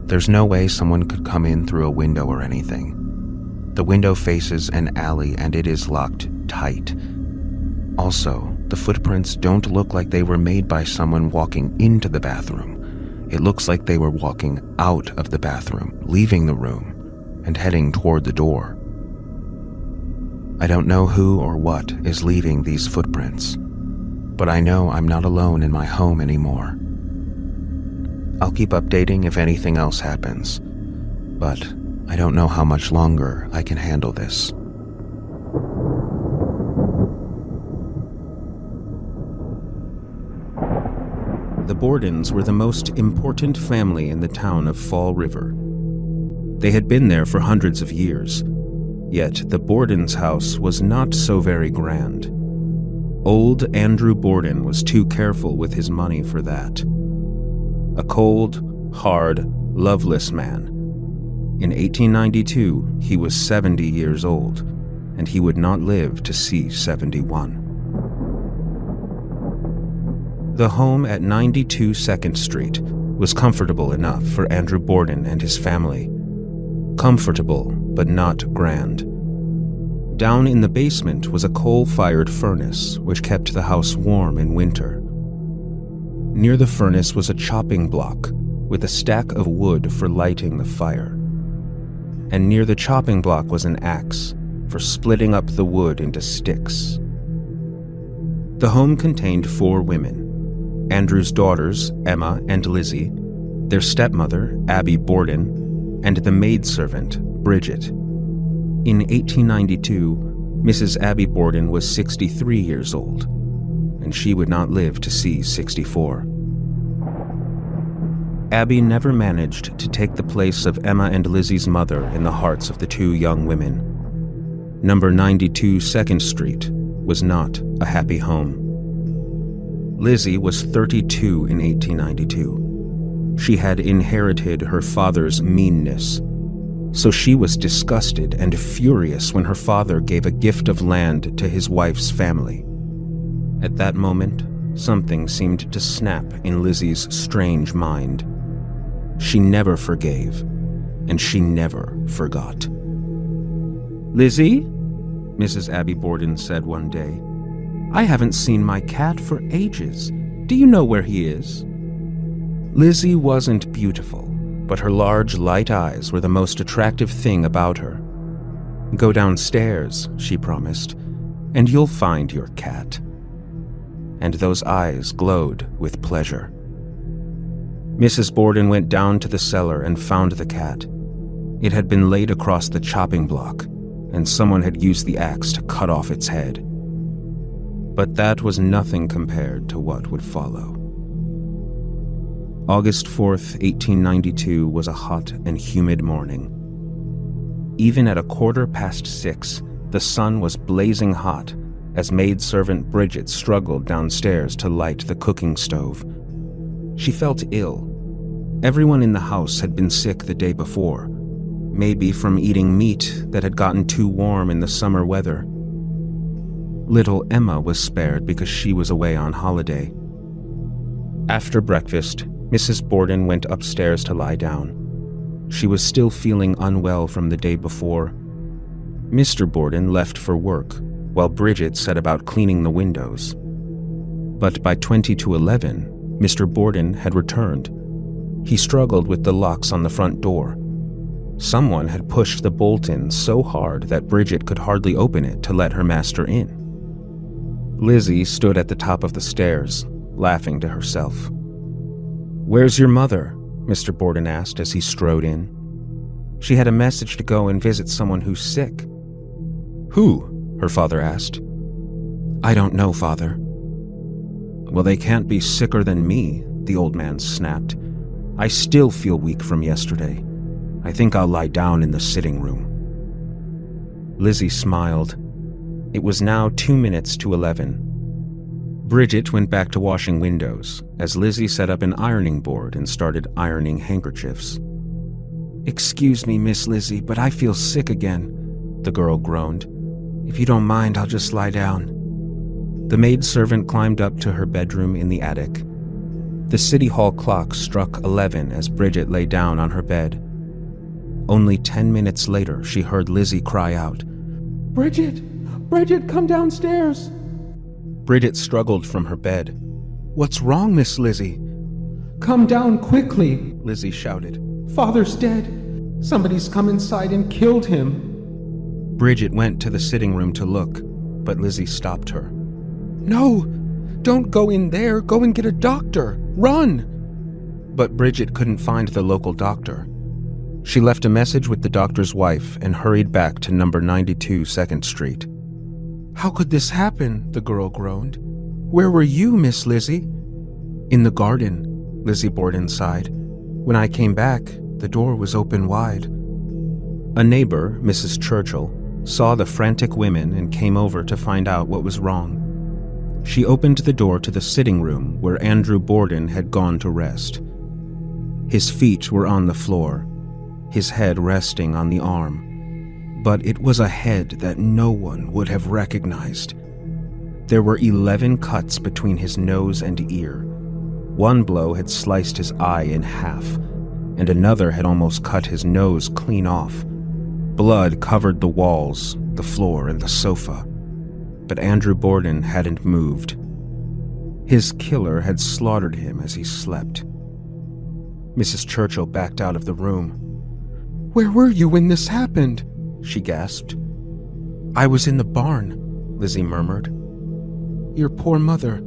There's no way someone could come in through a window or anything. The window faces an alley and it is locked tight. Also, the footprints don't look like they were made by someone walking into the bathroom. It looks like they were walking out of the bathroom, leaving the room, and heading toward the door. I don't know who or what is leaving these footprints, but I know I'm not alone in my home anymore. I'll keep updating if anything else happens, but I don't know how much longer I can handle this. The Bordens were the most important family in the town of Fall River. They had been there for hundreds of years, yet the Bordens' house was not so very grand. Old Andrew Borden was too careful with his money for that. A cold, hard, loveless man. In 1892, he was 70 years old, and he would not live to see 71. The home at 92 2nd Street was comfortable enough for Andrew Borden and his family. Comfortable, but not grand. Down in the basement was a coal-fired furnace which kept the house warm in winter. Near the furnace was a chopping block with a stack of wood for lighting the fire. And near the chopping block was an axe for splitting up the wood into sticks. The home contained 4 women: Andrew's daughters, Emma and Lizzie, their stepmother, Abby Borden, and the maidservant, Bridget. In 1892, Mrs. Abby Borden was 63 years old, and she would not live to see 64. Abby never managed to take the place of Emma and Lizzie's mother in the hearts of the 2 young women. Number 92 2nd Street was not a happy home. Lizzie was 32 in 1892. She had inherited her father's meanness, so she was disgusted and furious when her father gave a gift of land to his wife's family. At that moment, something seemed to snap in Lizzie's strange mind. She never forgave, and she never forgot. "Lizzie," Mrs. Abby Borden said one day, "I haven't seen my cat for ages. Do you know where he is?" Lizzie wasn't beautiful, but her large, light eyes were the most attractive thing about her. "Go downstairs," she promised, "and you'll find your cat." And those eyes glowed with pleasure. Mrs. Borden went down to the cellar and found the cat. It had been laid across the chopping block, and someone had used the axe to cut off its head. But that was nothing compared to what would follow. August 4th, 1892 was a hot and humid morning. Even at 6:15, the sun was blazing hot as maidservant Bridget struggled downstairs to light the cooking stove. She felt ill. Everyone in the house had been sick the day before, maybe from eating meat that had gotten too warm in the summer weather. Little Emma was spared because she was away on holiday. After breakfast, Mrs. Borden went upstairs to lie down. She was still feeling unwell from the day before. Mr. Borden left for work, while Bridget set about cleaning the windows. But by 20 to 11, Mr. Borden had returned. He struggled with the locks on the front door. Someone had pushed the bolt in so hard that Bridget could hardly open it to let her master in. Lizzie stood at the top of the stairs, laughing to herself. "Where's your mother?" Mr. Borden asked as he strode in. "She had a message to go and visit someone who's sick." "Who?" her father asked. "I don't know, Father." "Well, they can't be sicker than me," the old man snapped. "I still feel weak from yesterday. I think I'll lie down in the sitting room." Lizzie smiled. It was now 2 minutes to 11. Bridget went back to washing windows as Lizzie set up an ironing board and started ironing handkerchiefs. "Excuse me, Miss Lizzie, but I feel sick again," the girl groaned. "If you don't mind, I'll just lie down." The maidservant climbed up to her bedroom in the attic. The city hall clock struck 11 as Bridget lay down on her bed. Only 10 minutes later, she heard Lizzie cry out, "Bridget! Bridget, come downstairs!" Bridget struggled from her bed. "What's wrong, Miss Lizzie?" "Come down quickly," Lizzie shouted. "Father's dead. Somebody's come inside and killed him." Bridget went to the sitting room to look, but Lizzie stopped her. "No! Don't go in there! Go and get a doctor! Run!" But Bridget couldn't find the local doctor. She left a message with the doctor's wife and hurried back to number 92 2nd Street. "How could this happen?" the girl groaned. "Where were you, Miss Lizzie?" "In the garden," Lizzie Borden sighed. "When I came back, the door was open wide." A neighbor, Mrs. Churchill, saw the frantic women and came over to find out what was wrong. She opened the door to the sitting room where Andrew Borden had gone to rest. His feet were on the floor, his head resting on the arm. But it was a head that no one would have recognized. There were 11 cuts between his nose and ear. One blow had sliced his eye in half, and another had almost cut his nose clean off. Blood covered the walls, the floor, and the sofa. But Andrew Borden hadn't moved. His killer had slaughtered him as he slept. Mrs. Churchill backed out of the room. "Where were you when this happened?" she gasped. "I was in the barn," Lizzie murmured. "Your poor mother.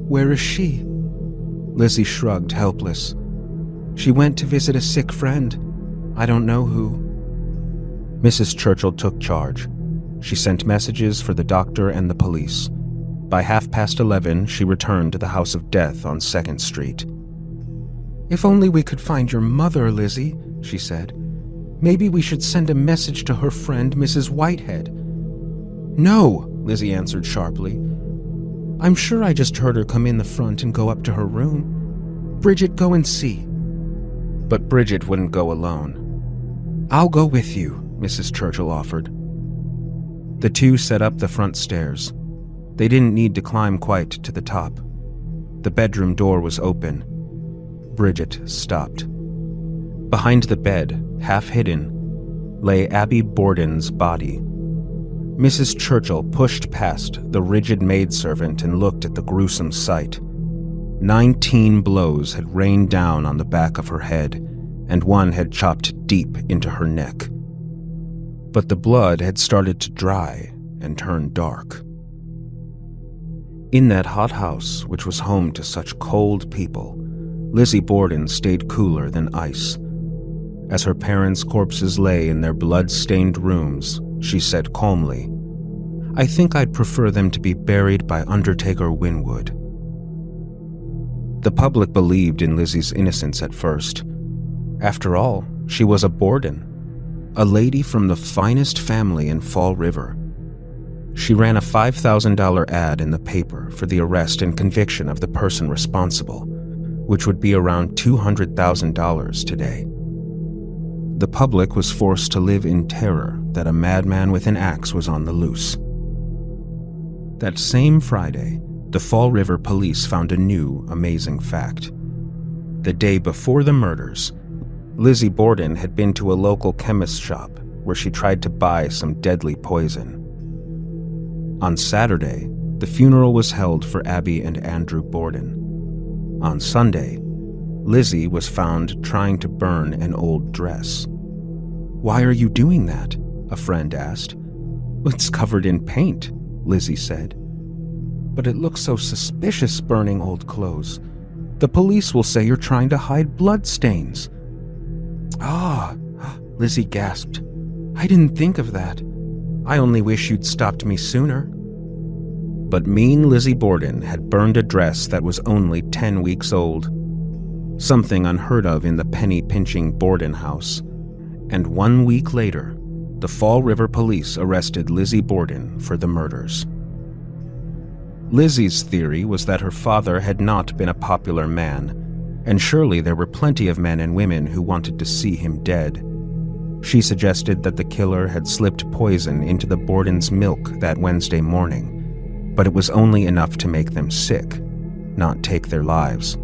Where is she?" Lizzie shrugged, helpless. "She went to visit a sick friend. I don't know who." Mrs. Churchill took charge. She sent messages for the doctor and the police. By 11:30, she returned to the house of death on 2nd Street. "If only we could find your mother, Lizzie," she said. "Maybe we should send a message to her friend, Mrs. Whitehead." "No," Lizzie answered sharply. "I'm sure I just heard her come in the front and go up to her room. Bridget, go and see." But Bridget wouldn't go alone. "I'll go with you," Mrs. Churchill offered. The two set up the front stairs. They didn't need to climb quite to the top. The bedroom door was open. Bridget stopped. Behind the bed, half hidden, lay Abby Borden's body. Mrs. Churchill pushed past the rigid maidservant and looked at the gruesome sight. 19 blows had rained down on the back of her head, and one had chopped deep into her neck. But the blood had started to dry and turn dark. In that hot house, which was home to such cold people, Lizzie Borden stayed cooler than ice. As her parents' corpses lay in their blood-stained rooms, she said calmly, "I think I'd prefer them to be buried by Undertaker Winwood." The public believed in Lizzie's innocence at first. After all, she was a Borden, a lady from the finest family in Fall River. She ran a $5,000 ad in the paper for the arrest and conviction of the person responsible, which would be around $200,000 today. The public was forced to live in terror that a madman with an axe was on the loose. That same Friday, the Fall River police found a new, amazing fact. The day before the murders, Lizzie Borden had been to a local chemist shop where she tried to buy some deadly poison. On Saturday, the funeral was held for Abby and Andrew Borden. On Sunday, Lizzie was found trying to burn an old dress. "Why are you doing that?" a friend asked. "It's covered in paint," Lizzie said. "But it looks so suspicious burning old clothes. The police will say you're trying to hide bloodstains." "Ah," Lizzie gasped. "I didn't think of that. I only wish you'd stopped me sooner." But mean Lizzie Borden had burned a dress that was only 10 weeks old, something unheard of in the penny-pinching Borden house. And 1 week later, the Fall River police arrested Lizzie Borden for the murders. Lizzie's theory was that her father had not been a popular man, and surely there were plenty of men and women who wanted to see him dead. She suggested that the killer had slipped poison into the Borden's milk that Wednesday morning, but it was only enough to make them sick, not take their lives.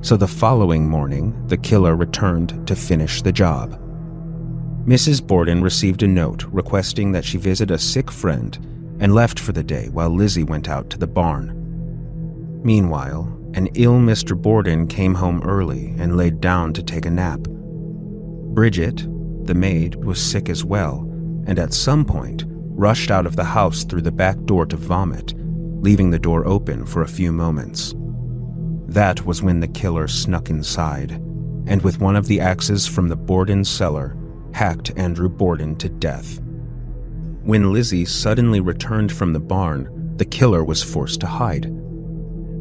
So the following morning, the killer returned to finish the job. Mrs. Borden received a note requesting that she visit a sick friend and left for the day while Lizzie went out to the barn. Meanwhile, an ill Mr. Borden came home early and laid down to take a nap. Bridget, the maid, was sick as well, and at some point rushed out of the house through the back door to vomit, leaving the door open for a few moments. That was when the killer snuck inside, and with one of the axes from the Borden cellar, hacked Andrew Borden to death. When Lizzie suddenly returned from the barn, the killer was forced to hide.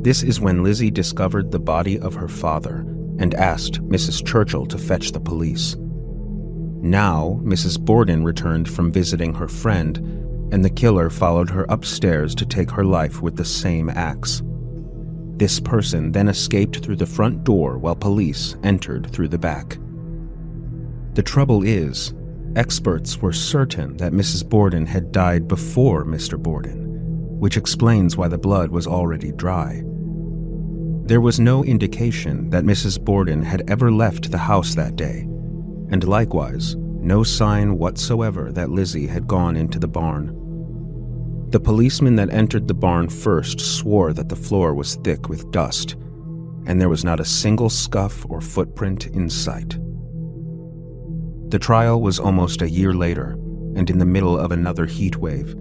This is when Lizzie discovered the body of her father and asked Mrs. Churchill to fetch the police. Now, Mrs. Borden returned from visiting her friend, and the killer followed her upstairs to take her life with the same axe. This person then escaped through the front door while police entered through the back. The trouble is, experts were certain that Mrs. Borden had died before Mr. Borden, which explains why the blood was already dry. There was no indication that Mrs. Borden had ever left the house that day, and likewise, no sign whatsoever that Lizzie had gone into the barn. The policeman that entered the barn first swore that the floor was thick with dust, and there was not a single scuff or footprint in sight. The trial was almost a year later, and in the middle of another heat wave.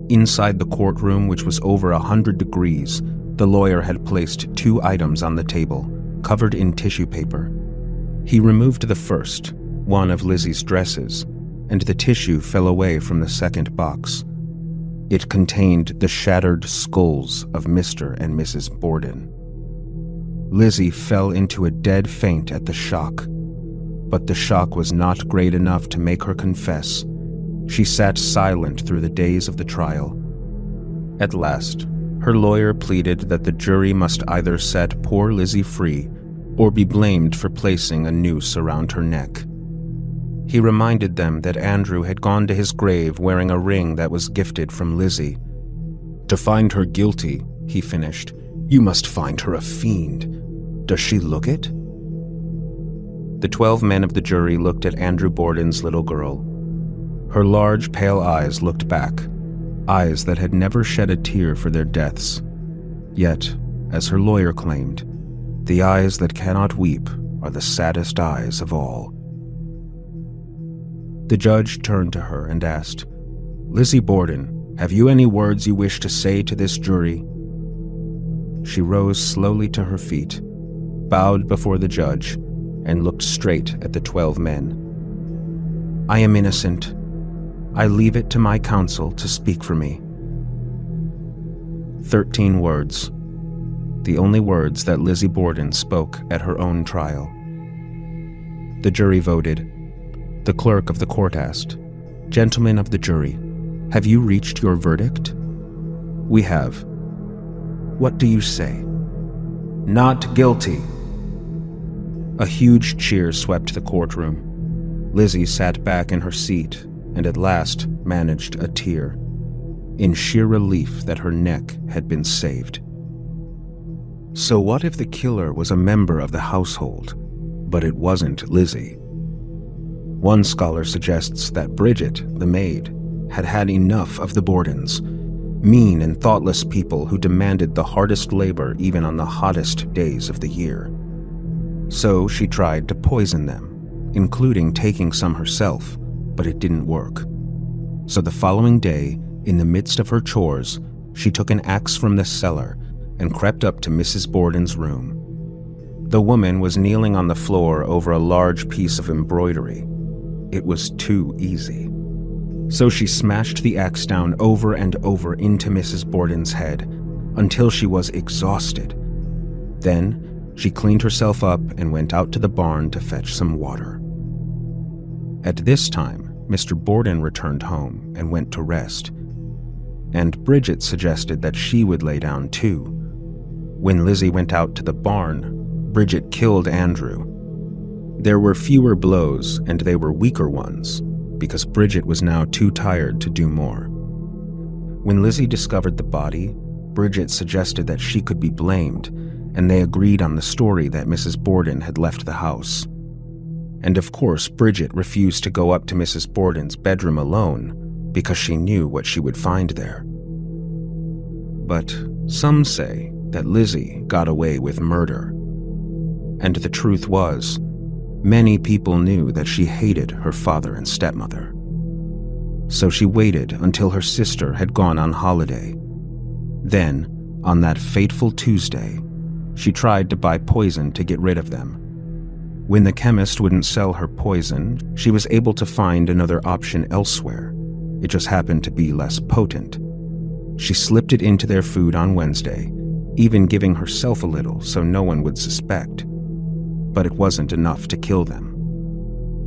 Inside the courtroom, which was over 100 degrees, the lawyer had placed 2 items on the table, covered in tissue paper. He removed the first, one of Lizzie's dresses, and the tissue fell away from the second box. It contained the shattered skulls of Mr. and Mrs. Borden. Lizzie fell into a dead faint at the shock, but the shock was not great enough to make her confess. She sat silent through the days of the trial. At last, her lawyer pleaded that the jury must either set poor Lizzie free or be blamed for placing a noose around her neck. He reminded them that Andrew had gone to his grave wearing a ring that was gifted from Lizzie. "To find her guilty," he finished, "you must find her a fiend. Does she look it?" The 12 men of the jury looked at Andrew Borden's little girl. Her large, pale eyes looked back, eyes that had never shed a tear for their deaths. Yet, as her lawyer claimed, the eyes that cannot weep are the saddest eyes of all. The judge turned to her and asked, "Lizzie Borden, have you any words you wish to say to this jury?" She rose slowly to her feet, bowed before the judge, and looked straight at the 12 men. "I am innocent. I leave it to my counsel to speak for me." 13 words. The only words that Lizzie Borden spoke at her own trial. The jury voted. The clerk of the court asked, "Gentlemen of the jury, have you reached your verdict?" "We have." "What do you say?" "Not guilty." A huge cheer swept the courtroom. Lizzie sat back in her seat and at last managed a tear, in sheer relief that her neck had been saved. So what if the killer was a member of the household, but it wasn't Lizzie? One scholar suggests that Bridget, the maid, had had enough of the Bordens, mean and thoughtless people who demanded the hardest labor even on the hottest days of the year. So she tried to poison them, including taking some herself, but it didn't work. So the following day, in the midst of her chores, she took an axe from the cellar and crept up to Mrs. Borden's room. The woman was kneeling on the floor over a large piece of embroidery. It was too easy. So she smashed the axe down over and over into Mrs. Borden's head until she was exhausted. Then she cleaned herself up and went out to the barn to fetch some water. At this time, Mr. Borden returned home and went to rest, and Bridget suggested that she would lay down too. When Lizzie went out to the barn, Bridget killed Andrew. There were fewer blows, and they were weaker ones, because Bridget was now too tired to do more. When Lizzie discovered the body, Bridget suggested that she could be blamed, and they agreed on the story that Mrs. Borden had left the house. And of course, Bridget refused to go up to Mrs. Borden's bedroom alone because she knew what she would find there. But some say that Lizzie got away with murder. And the truth was, many people knew that she hated her father and stepmother. So she waited until her sister had gone on holiday. Then, on that fateful Tuesday, she tried to buy poison to get rid of them. When the chemist wouldn't sell her poison, she was able to find another option elsewhere. It just happened to be less potent. She slipped it into their food on Wednesday, even giving herself a little so no one would suspect. But it wasn't enough to kill them.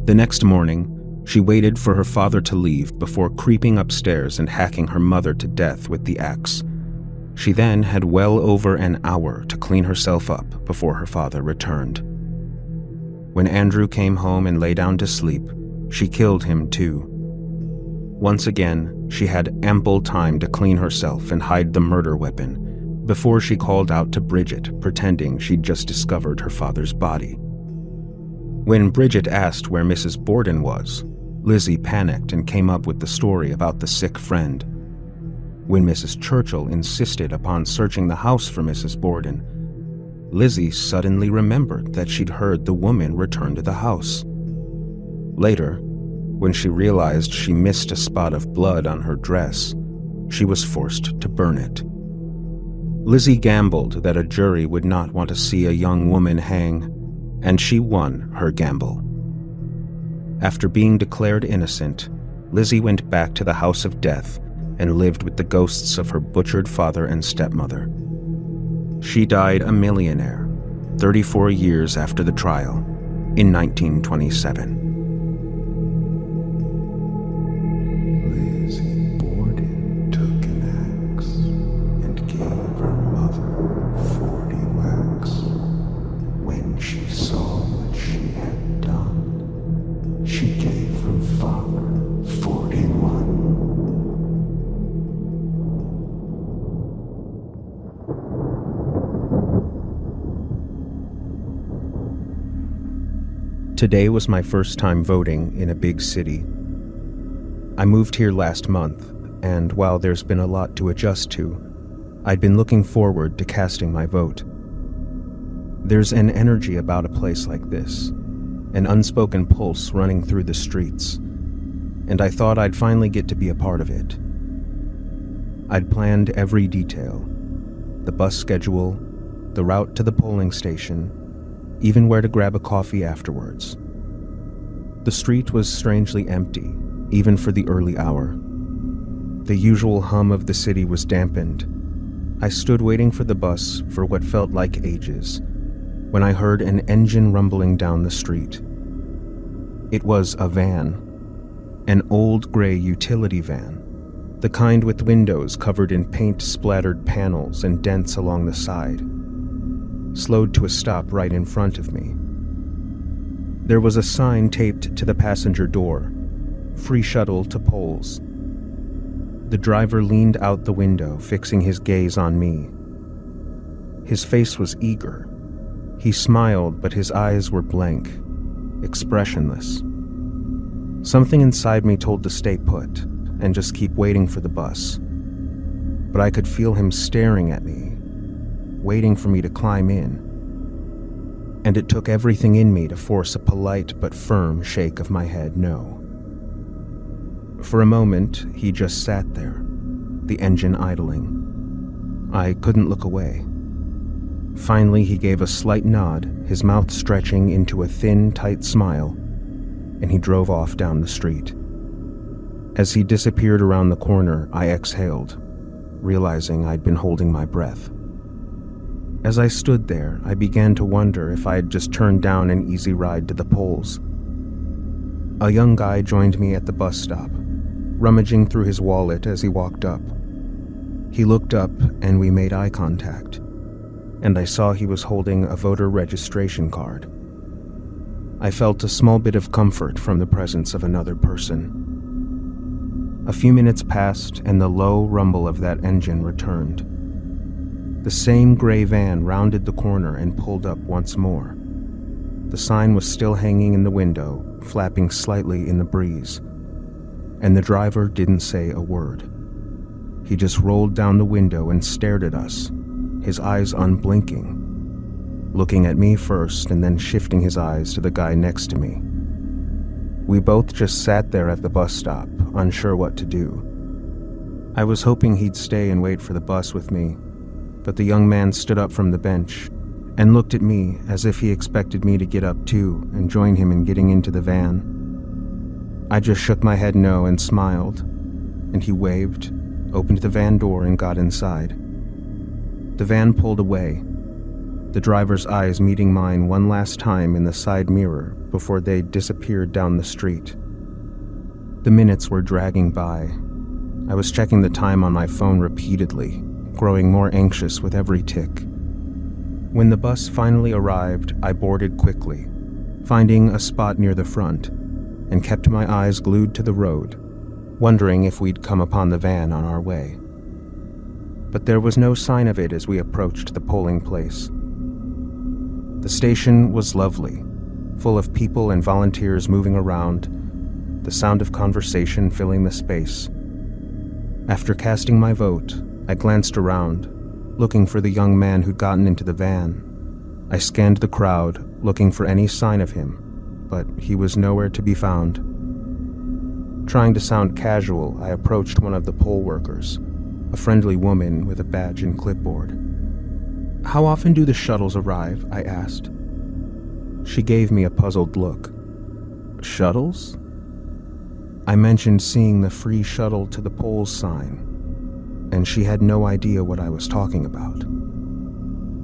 The next morning, she waited for her father to leave before creeping upstairs and hacking her mother to death with the axe. She then had well over an hour to clean herself up before her father returned. When Andrew came home and lay down to sleep, she killed him too. Once again, she had ample time to clean herself and hide the murder weapon before she called out to Bridget, pretending she'd just discovered her father's body. When Bridget asked where Mrs. Borden was, Lizzie panicked and came up with the story about the sick friend. When Mrs. Churchill insisted upon searching the house for Mrs. Borden, Lizzie suddenly remembered that she'd heard the woman return to the house. Later, when she realized she missed a spot of blood on her dress, she was forced to burn it. Lizzie gambled that a jury would not want to see a young woman hang, and she won her gamble. After being declared innocent, Lizzie went back to the house of death and lived with the ghosts of her butchered father and stepmother. She died a millionaire, 34 years after the trial, in 1927. Lizzie Borden took an axe and gave her mother 40 whacks. When she Today was my first time voting in a big city. I moved here last month, and while there's been a lot to adjust to, I'd been looking forward to casting my vote. There's an energy about a place like this, an unspoken pulse running through the streets, and I thought I'd finally get to be a part of it. I'd planned every detail, the bus schedule, the route to the polling station, even where to grab a coffee afterwards. The street was strangely empty, even for the early hour. The usual hum of the city was dampened. I stood waiting for the bus for what felt like ages, when I heard an engine rumbling down the street. It was a van, an old gray utility van, the kind with windows covered in paint-splattered panels and dents along the side, slowed to a stop right in front of me. There was a sign taped to the passenger door, "Free shuttle to polls." The driver leaned out the window, fixing his gaze on me. His face was eager. He smiled, but his eyes were blank, expressionless. Something inside me told to stay put and just keep waiting for the bus. But I could feel him staring at me, waiting for me to climb in. And it took everything in me to force a polite but firm shake of my head no. For a moment, he just sat there, the engine idling. I couldn't look away. Finally, he gave a slight nod, his mouth stretching into a thin, tight smile, and he drove off down the street. As he disappeared around the corner, I exhaled, realizing I'd been holding my breath. As I stood there, I began to wonder if I had just turned down an easy ride to the polls. A young guy joined me at the bus stop, rummaging through his wallet as he walked up. He looked up and we made eye contact, and I saw he was holding a voter registration card. I felt a small bit of comfort from the presence of another person. A few minutes passed and the low rumble of that engine returned. The same gray van rounded the corner and pulled up once more. The sign was still hanging in the window, flapping slightly in the breeze, and the driver didn't say a word. He just rolled down the window and stared at us, his eyes unblinking, looking at me first and then shifting his eyes to the guy next to me. We both just sat there at the bus stop, unsure what to do. I was hoping he'd stay and wait for the bus with me, but the young man stood up from the bench and looked at me as if he expected me to get up too and join him in getting into the van. I just shook my head no and smiled, and he waved, opened the van door and got inside. The van pulled away, the driver's eyes meeting mine one last time in the side mirror before they disappeared down the street. The minutes were dragging by. I was checking the time on my phone repeatedly, growing more anxious with every tick. When the bus finally arrived, I boarded quickly, finding a spot near the front, and kept my eyes glued to the road, wondering if we'd come upon the van on our way. But there was no sign of it as we approached the polling place. The station was lovely, full of people and volunteers moving around, the sound of conversation filling the space. After casting my vote, I glanced around, looking for the young man who'd gotten into the van. I scanned the crowd, looking for any sign of him, but he was nowhere to be found. Trying to sound casual, I approached one of the poll workers, a friendly woman with a badge and clipboard. "How often do the shuttles arrive?" I asked. She gave me a puzzled look. "Shuttles?" I mentioned seeing the free shuttle to the polls sign, and she had no idea what I was talking about.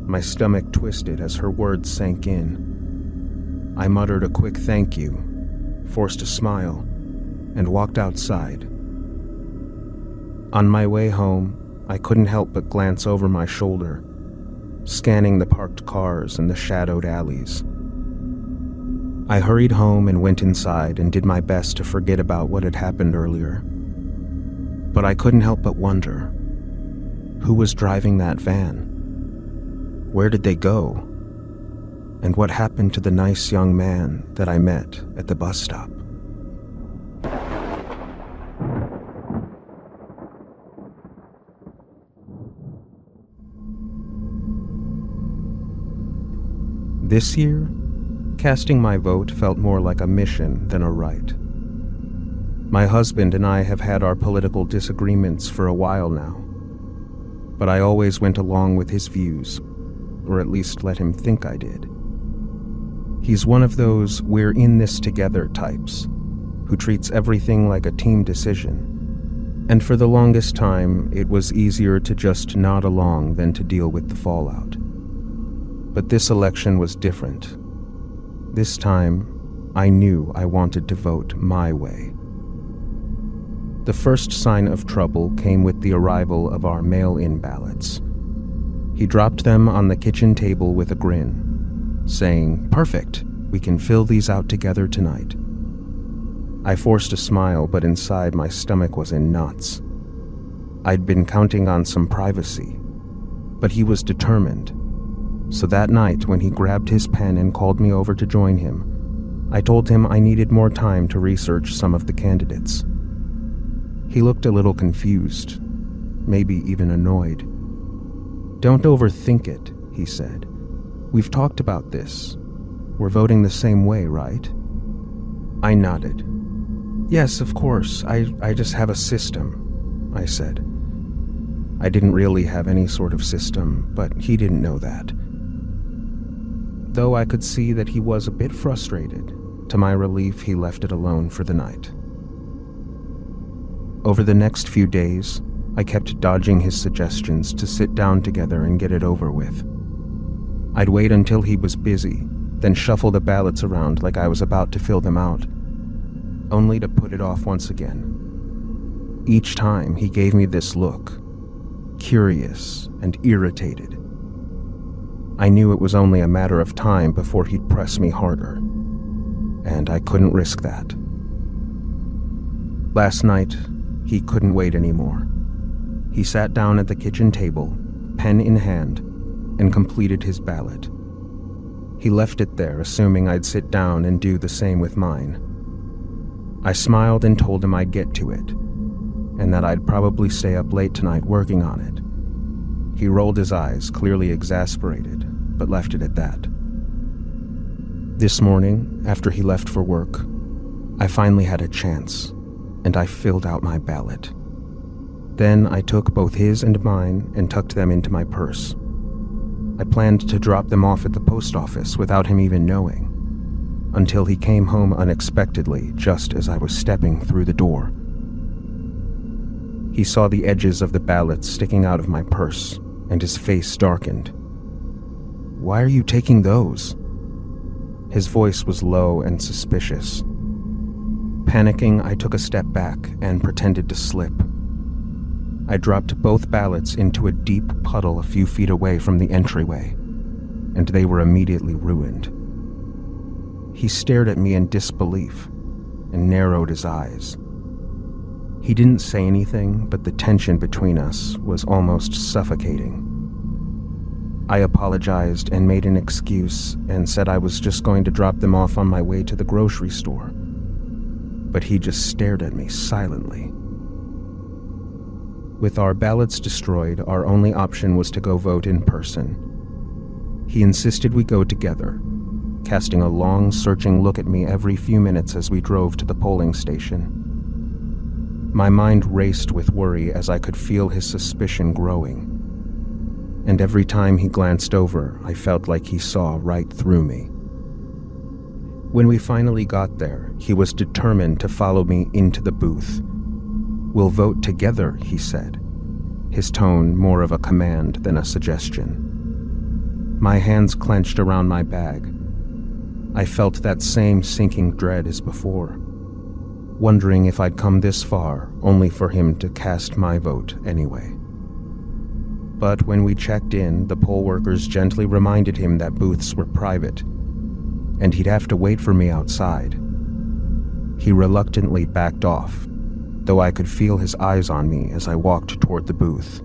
My stomach twisted as her words sank in. I muttered a quick thank you, forced a smile, and walked outside. On my way home, I couldn't help but glance over my shoulder, scanning the parked cars and the shadowed alleys. I hurried home and went inside and did my best to forget about what had happened earlier. But I couldn't help but wonder, who was driving that van? Where did they go? And what happened to the nice young man that I met at the bus stop? This year, casting my vote felt more like a mission than a right. My husband and I have had our political disagreements for a while now, but I always went along with his views, or at least let him think I did. He's one of those we're in this together types, who treats everything like a team decision, and for the longest time it was easier to just nod along than to deal with the fallout. But this election was different. This time, I knew I wanted to vote my way. The first sign of trouble came with the arrival of our mail-in ballots. He dropped them on the kitchen table with a grin, saying, "Perfect, we can fill these out together tonight." I forced a smile, but inside my stomach was in knots. I'd been counting on some privacy, but he was determined. So that night, when he grabbed his pen and called me over to join him, I told him I needed more time to research some of the candidates. He looked a little confused, maybe even annoyed. "Don't overthink it," he said. "We've talked about this. We're voting the same way, right?" I nodded. "Yes, of course. I just have a system," I said. I didn't really have any sort of system, but he didn't know that. Though I could see that he was a bit frustrated, to my relief he left it alone for the night. Over the next few days, I kept dodging his suggestions to sit down together and get it over with. I'd wait until he was busy, then shuffle the ballots around like I was about to fill them out, only to put it off once again. Each time he gave me this look, curious and irritated. I knew it was only a matter of time before he'd press me harder, and I couldn't risk that. Last night, he couldn't wait anymore. He sat down at the kitchen table, pen in hand, and completed his ballot. He left it there, assuming I'd sit down and do the same with mine. I smiled and told him I'd get to it, and that I'd probably stay up late tonight working on it. He rolled his eyes, clearly exasperated, but left it at that. This morning, after he left for work, I finally had a chance, and I filled out my ballot. Then I took both his and mine and tucked them into my purse. I planned to drop them off at the post office without him even knowing, until he came home unexpectedly just as I was stepping through the door. He saw the edges of the ballots sticking out of my purse, and his face darkened. "Why are you taking those?" His voice was low and suspicious. Panicking, I took a step back and pretended to slip. I dropped both ballots into a deep puddle a few feet away from the entryway, and they were immediately ruined. He stared at me in disbelief and narrowed his eyes. He didn't say anything, but the tension between us was almost suffocating. I apologized and made an excuse and said I was just going to drop them off on my way to the grocery store. But he just stared at me silently. With our ballots destroyed, our only option was to go vote in person. He insisted we go together, casting a long, searching look at me every few minutes as we drove to the polling station. My mind raced with worry as I could feel his suspicion growing. And every time he glanced over, I felt like he saw right through me. When we finally got there, he was determined to follow me into the booth. "We'll vote together," he said, his tone more of a command than a suggestion. My hands clenched around my bag. I felt that same sinking dread as before, wondering if I'd come this far only for him to cast my vote anyway. But when we checked in, the poll workers gently reminded him that booths were private, and he'd have to wait for me outside. He reluctantly backed off, though I could feel his eyes on me as I walked toward the booth.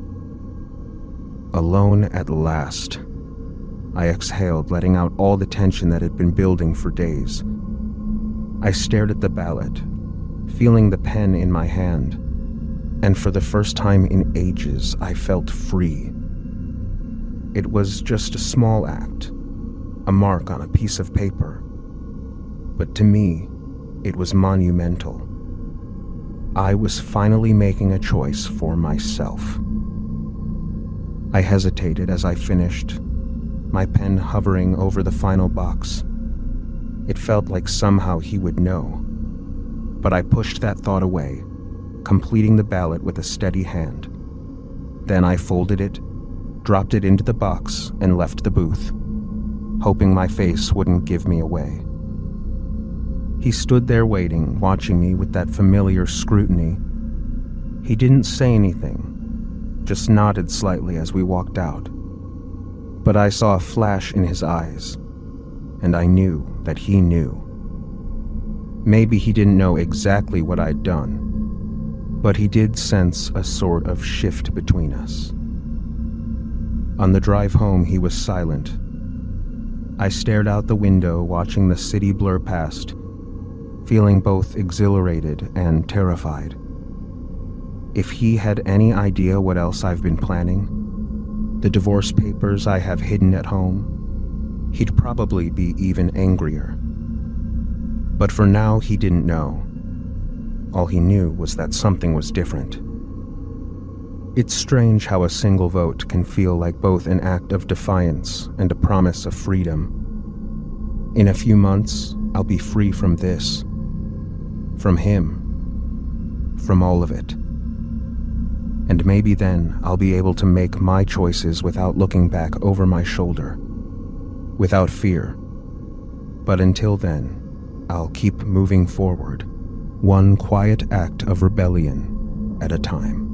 Alone at last. I exhaled, letting out all the tension that had been building for days. I stared at the ballot, feeling the pen in my hand, and for the first time in ages, I felt free. It was just a small act, a mark on a piece of paper, but to me, it was monumental. I was finally making a choice for myself. I hesitated as I finished, my pen hovering over the final box. It felt like somehow he would know, but I pushed that thought away, completing the ballot with a steady hand. Then I folded it, dropped it into the box, and left the booth, hoping my face wouldn't give me away. He stood there waiting, watching me with that familiar scrutiny. He didn't say anything, just nodded slightly as we walked out. But I saw a flash in his eyes, and I knew that he knew. Maybe he didn't know exactly what I'd done, but he did sense a sort of shift between us. On the drive home, he was silent. I stared out the window, watching the city blur past, feeling both exhilarated and terrified. If he had any idea what else I've been planning, the divorce papers I have hidden at home, he'd probably be even angrier. But for now, he didn't know. All he knew was that something was different. It's strange how a single vote can feel like both an act of defiance and a promise of freedom. In a few months, I'll be free from this, from him, from all of it. And maybe then I'll be able to make my choices without looking back over my shoulder, without fear. But until then, I'll keep moving forward, one quiet act of rebellion at a time.